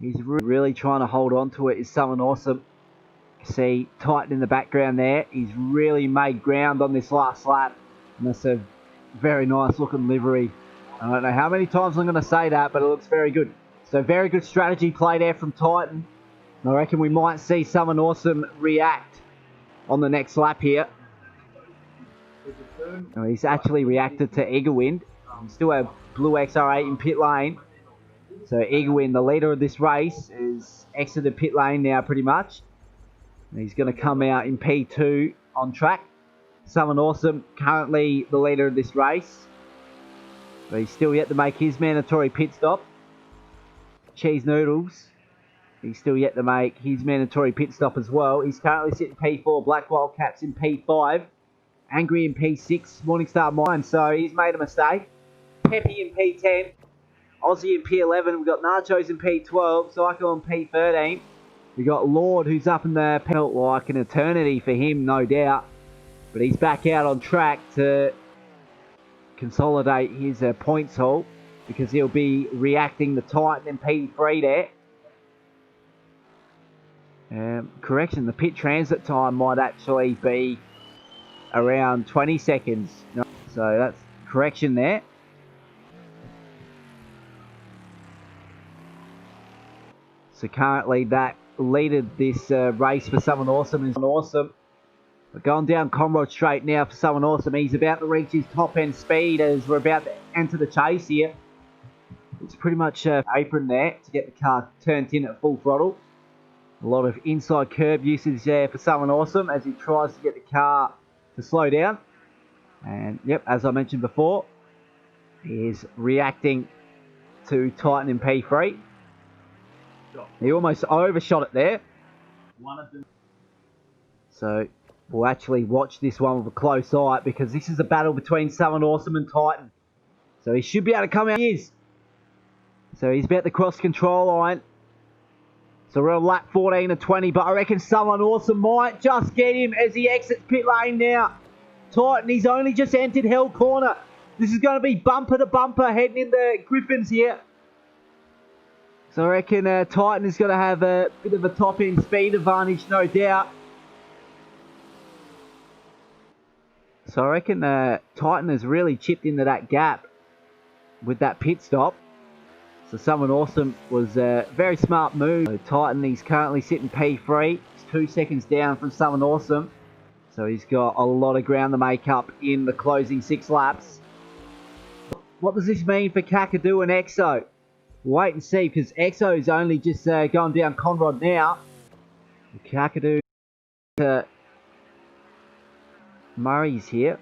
He's really trying to hold on to it. Is Someone Awesome. See Titan in the background there. He's really made ground on this last lap. And that's a very nice looking livery. I don't know how many times I'm going to say that, but it looks very good. So very good strategy play there from Titan. And I reckon we might see Someone Awesome react on the next lap here. Oh, he's actually reacted to Eagerwind. We still have Blue XR8 in pit lane. So Eagerwind, the leader of this race, is exited pit lane now pretty much. And he's going to come out in P2 on track. Someone Awesome, currently the leader of this race. But he's still yet to make his mandatory pit stop. Cheese Noodles, he's still yet to make his mandatory pit stop as well. He's currently sitting P4, Black Wildcats in P5. Angry in P6, Morningstar Mine, so he's made a mistake. Peppy in P10. Aussie in P11. We've got Nachos in P12. Psycho in P13. We've got Lord, who's up in the penalty like an eternity for him, no doubt. But he's back out on track to consolidate his points haul because he'll be reacting the Titan in P3 there. Correction, the pit transit time might actually be around 20 seconds. No, so that's correction there. So currently that leaded this race for Someone Awesome is Awesome. We're going down Conrod Straight now for Someone Awesome. He's about to reach his top end speed as we're about to enter the chase here. It's pretty much apron there to get the car turned in at full throttle. A lot of inside curb usage there for Someone Awesome as he tries to get the car to slow down. And yep, as I mentioned before, he is reacting to Titan in P3. He almost overshot it there. So we'll actually watch this one with a close eye because this is a battle between Someone Awesome and Titan. So he should be able to come out. He is. So he's about to cross control line. So we're on lap 14 and 20, but I reckon Someone Awesome might just get him as he exits pit lane now. Titan, he's only just entered Hell Corner. This is going to be bumper to bumper heading into Griffins here. So I reckon Titan is going to have a bit of a top end speed advantage, no doubt. So I reckon Titan has really chipped into that gap with that pit stop. So Someone Awesome was a very smart move. So Titan, he's currently sitting P3. He's 2 seconds down from Someone Awesome. So he's got a lot of ground to make up in the closing 6 laps. What does this mean for Kakadu and Exo? Wait and see, because Exo is only just going down Conrod now. Kakadu Murray's here.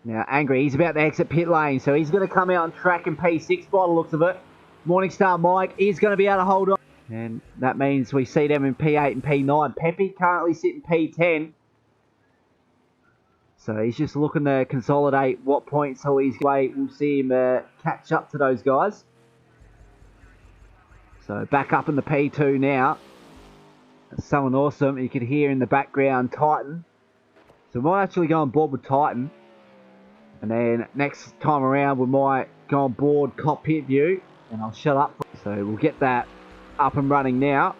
Now, Angry, he's about to exit pit lane, so he's going to come out on track in P6 by the looks of it. Morningstar Mike is going to be able to hold on. And that means we see them in P8 and P9. Peppy currently sitting P10. So he's just looking to consolidate what points so he's way. We'll see him catch up to those guys. So back up in the P2 now. Someone Awesome. You can hear in the background Titan. So we might actually go on board with Titan. And then next time around we might go on board Cockpit View. And I'll shut up. So we'll get that up and running now.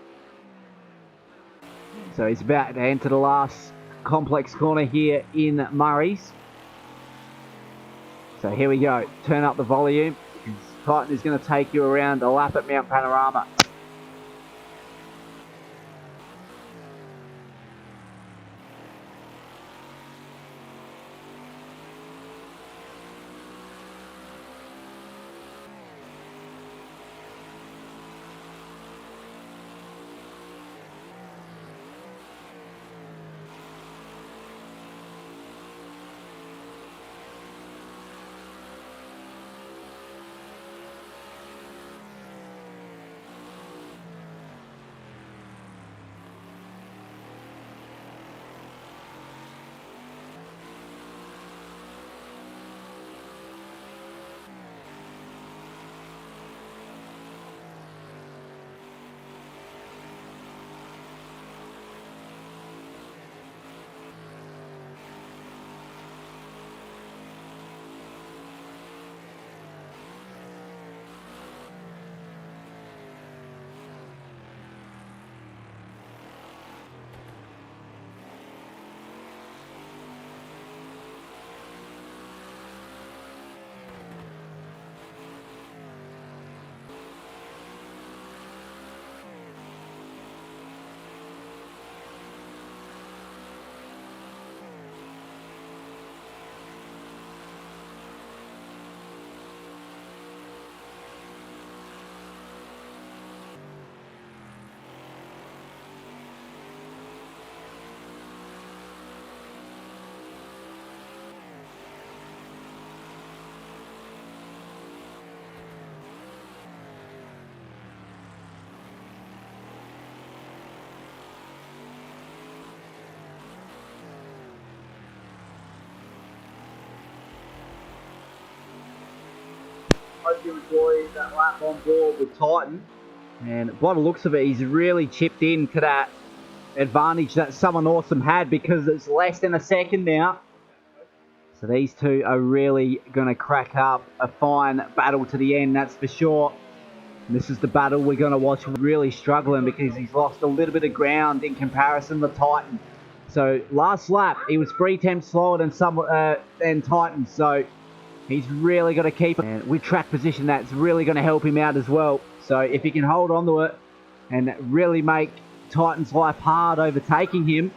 So he's about to enter the last complex corner here in Murray's. So here we go. Turn up the volume. Titan is going to take you around a lap at Mount Panorama. Hope you enjoy that lap on board with Titan. And by the looks of it, he's really chipped into that advantage that Someone Awesome had, because it's less than a second now. So these two are really going to crack up a fine battle to the end, that's for sure. And this is the battle we're going to watch really struggling, because he's lost a little bit of ground in comparison to Titan. So last lap, he was 3 tenths slower than Titan. So he's really got to keep it. And with track position, that's really going to help him out as well. So if he can hold on to it and really make Titan's life hard overtaking him,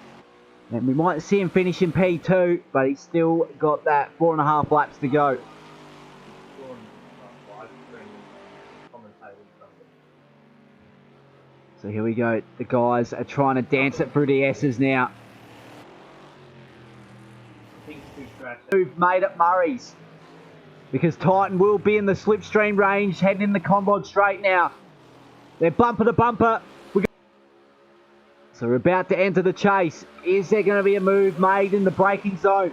then we might see him finish in P2, but he's still got that 4.5 laps to go. So here we go. The guys are trying to dance it through the S's now. Who've made it Murray's, because Titan will be in the slipstream range heading in the Convod straight now. They're bumper to bumper. So we're about to enter the chase. Is there going to be a move made in the braking zone?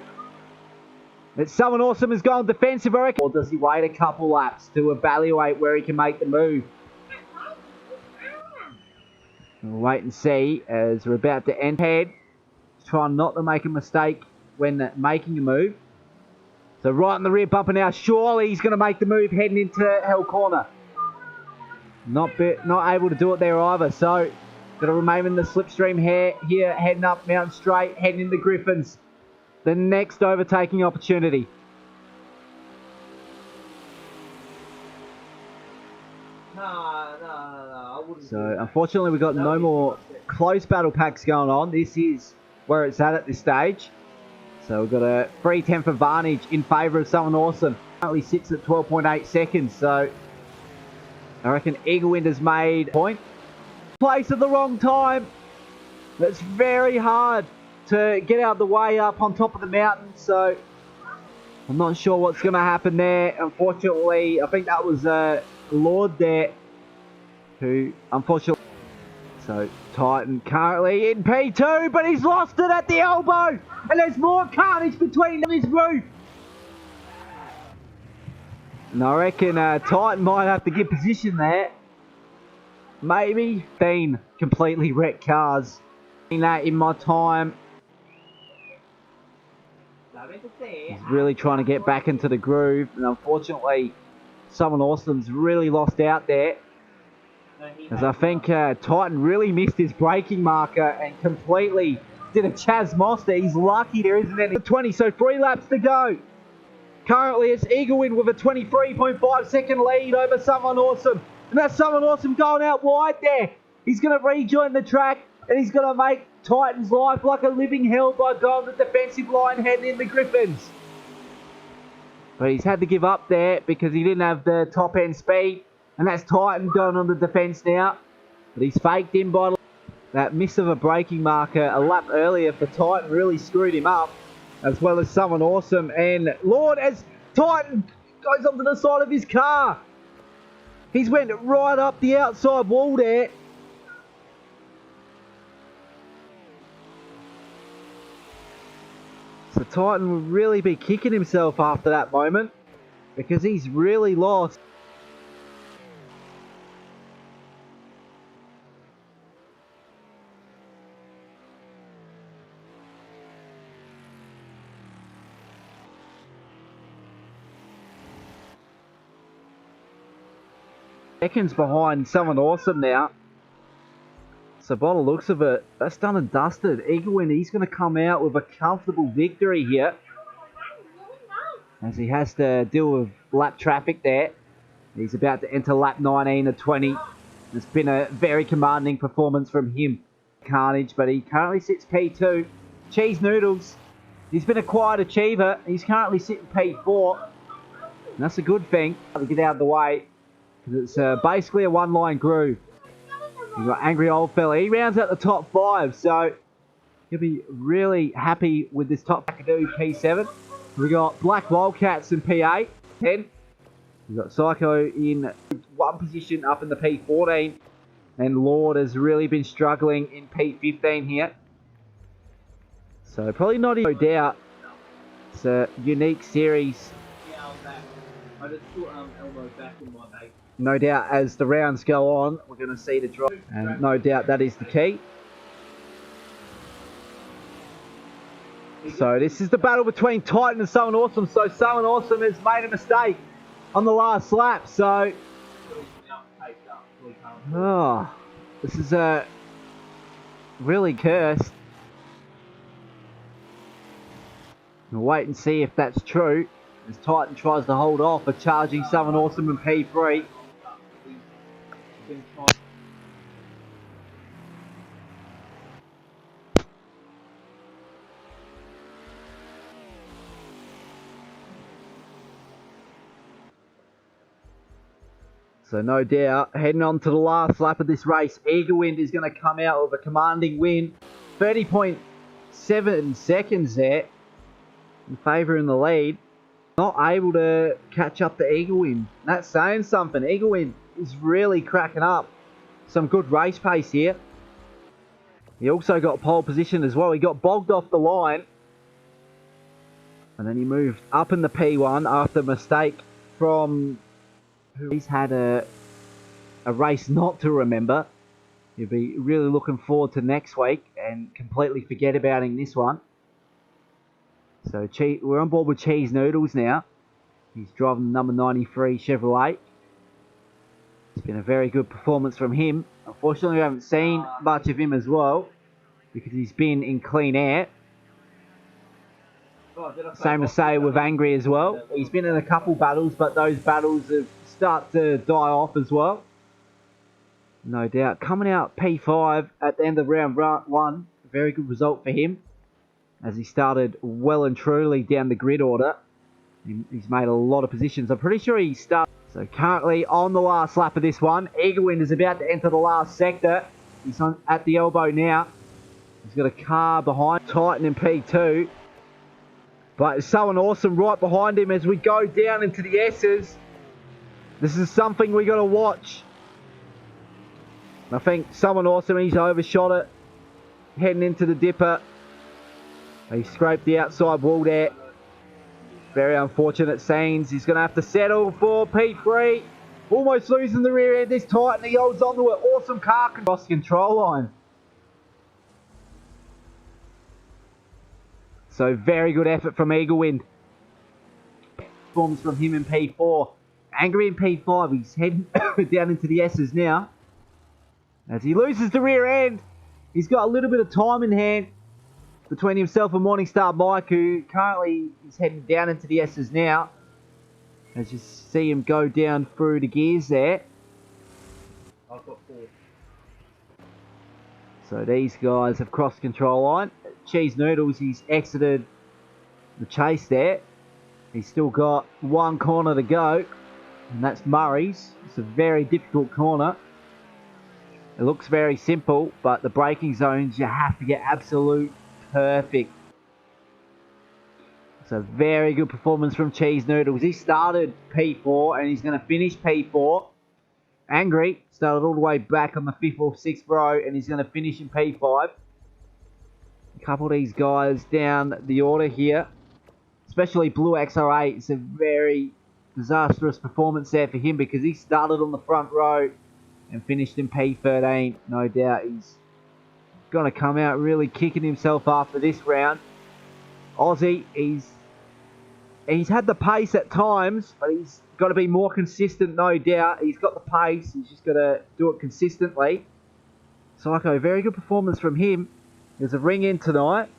That Someone Awesome has gone defensive, I reckon. Or does he wait a couple laps to evaluate where he can make the move? We'll wait and see as we're about to end head. Trying not to make a mistake when making a move. So right in the rear bumper now. Surely he's going to make the move heading into Hell Corner. Not able to do it there either. So got to remain in the slipstream here, heading up Mountain Straight, heading into Griffins. The next overtaking opportunity. So unfortunately we've got no more close battle packs going on. This is where it's at this stage. So we've got a 3/10 advantage in favour of Someone Awesome. Currently sits at 12.8 seconds. So I reckon Eaglewind has made a point. Place at the wrong time. It's very hard to get out of the way up on top of the mountain. So I'm not sure what's going to happen there. Unfortunately, I think that was Lord there, who unfortunately. So Titan currently in P2, but he's lost it at the elbow, and there's more carnage between his roof. And I reckon Titan might have to get position there. Maybe Dean completely wrecked cars. Seen that in my time. He's really trying to get back into the groove, and unfortunately Someone Awesome's really lost out there, as I think Titan really missed his braking marker and completely did a Chaz Monster. He's lucky there isn't any 20, so 3 laps to go. Currently it's Eaglewind with a 23.5 second lead over Someone Awesome. And that's Someone Awesome going out wide there. He's going to rejoin the track, and he's going to make Titan's life like a living hell by going the defensive line heading in the Griffins. But he's had to give up there because he didn't have the top end speed. And that's Titan going on the defence now. But he's faked in by that miss of a braking marker a lap earlier for Titan. Really screwed him up, as well as Someone Awesome. And Lord, as Titan goes onto the side of his car. He's went right up the outside wall there. So Titan will really be kicking himself after that moment, because he's really lost. Seconds behind Someone Awesome now. So by the looks of it, that's done and dusted. Eaglewind, he's going to come out with a comfortable victory here, as he has to deal with lap traffic there. He's about to enter lap 19 of 20. It's been a very commanding performance from him. Carnage, but he currently sits P2. Cheese Noodles, he's been a quiet achiever. He's currently sitting P4. And that's a good thing to get out of the way, because it's basically a one-line groove. You've got Angry Old Fella. He rounds out the top 5, so he'll be really happy with this top Kakadu P7. We've got Black Wildcats in P8, 10. We've got Psycho in 1 position up in the P14. And Lord has really been struggling in P15 here. So probably not no doubt. It's a unique series No doubt as the rounds go on, we're going to see the drop, and no doubt that is the key. So this is the battle between Titan and Southern Awesome. So Southern Awesome has made a mistake on the last lap. So this is really cursed. We'll wait and see if that's true, as Titan tries to hold off a charging Southern Awesome in P3. So no doubt, heading on to the last lap of this race, Eagle Wind is going to come out with a commanding win. 30.7 seconds there, in favour in the lead. Not able to catch up to Eagle Wind. That's saying something. Eagle Wind is really cracking up. Some good race pace here. He also got pole position as well. He got bogged off the line. And then he moved up in the P1 after a mistake from... He's had a race not to remember. He'll be really looking forward to next week and completely forget about him this one. So we're on board with Cheese Noodles now. He's driving the number 93 Chevrolet. It's been a very good performance from him. Unfortunately, we haven't seen much of him as well because he's been in clean air. Same to say with Angry as well. He's been in a couple battles, but those battles have started to die off as well. No doubt. Coming out P5 at the end of round 1. A very good result for him, as he started well and truly down the grid order. He's made a lot of positions. I'm pretty sure he started. So currently on the last lap of this one, Eagle Wind is about to enter the last sector. He's at the elbow now. He's got a car behind Titan in P2. But it's Southern Awesome right behind him as we go down into the S's. This is something we got to watch. I think Southern Awesome, he's overshot it. Heading into the dipper. He scraped the outside wall there. Very unfortunate scenes. He's going to have to settle for P3. Almost losing the rear end this Titan. He holds onto an awesome car across control line. So very good effort from Eagle Wind. Performance from him in P4. Angry in P5. He's heading down into the S's now. As he loses the rear end, he's got a little bit of time in hand between himself and Morningstar Mike, who currently is heading down into the S's now. As you see him go down through the gears there. I've got 4. So these guys have crossed control line. Cheese Noodles, he's exited the chase there. He's still got one corner to go, and that's Murray's. It's a very difficult corner. It looks very simple, but the braking zones, you have to get absolute perfect. It's a very good performance from Cheese Noodles. He started P4 and he's going to finish P4. Angry started all the way back on the 5th or 6th row and he's going to finish in P5. A couple of these guys down the order here, especially Blue XR8. It's a very disastrous performance there for him because he started on the front row and finished in P13. No doubt he's going to come out really kicking himself after this round. Aussie, he's had the pace at times, but he's got to be more consistent, no doubt. He's got the pace, he's just got to do it consistently. Psycho, very good performance from him. There's a ring in tonight.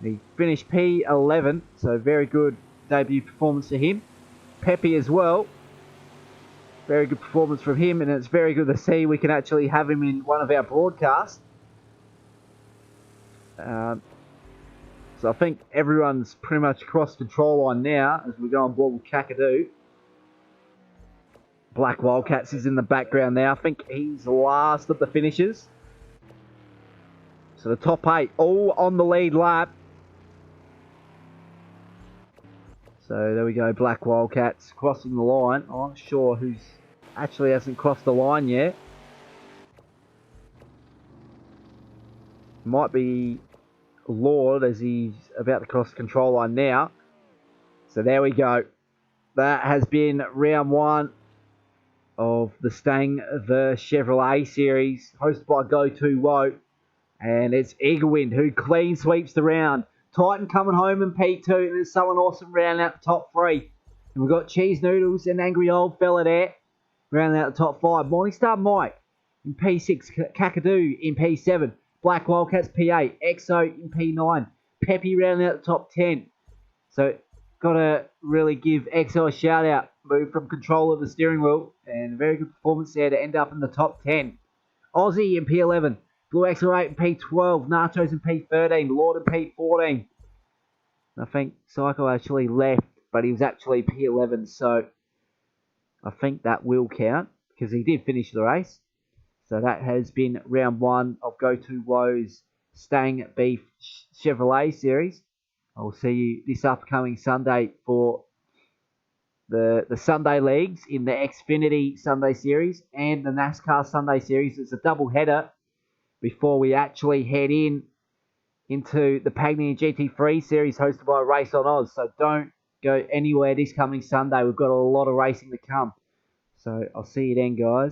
He finished P11, so very good debut performance for him. Peppy as well. Very good performance from him, and it's very good to see we can actually have him in one of our broadcasts. So I think everyone's pretty much crossed control line now as we go on board with Kakadu. Black Wildcats is in the background now. I think he's last of the finishers. So the top 8 all on the lead lap. So there we go, Black Wildcats crossing the line. I'm not sure who's actually hasn't crossed the line yet. Might be Lord as he's about to cross control line now. So there we go. that has been round one of the Stang the Chevrolet series, hosted by Go2Whoa. And it's Eaglewind who clean sweeps the round. Titan coming home in P2, and there's someone awesome rounding out the top three. And we've got Cheese Noodles and Angry Old Fella there, rounding out the top five. Morningstar Mike in P6, Kakadu in P7, Black Wildcats P8, EXO in P9, Peppy rounding out the top 10. So, got to really give EXO a shout out. Moved from control of the steering wheel, and a very good performance there to end up in the top 10. Aussie in P11. Blue Accelerate in P12, Nachos in P13, Lord in P14. I think Psycho actually left, but he was actually P11, so I think that will count because he did finish the race. So that has been round one of Go2Whoa's Stang Beef Chevrolet series. I'll see you this upcoming Sunday for the Sunday leagues in the Xfinity Sunday series and the NASCAR Sunday series. It's a double header before we actually head into the Pagney GT3 series hosted by Race on Oz. So don't go anywhere this coming Sunday. We've got a lot of racing to come. So I'll see you then, guys.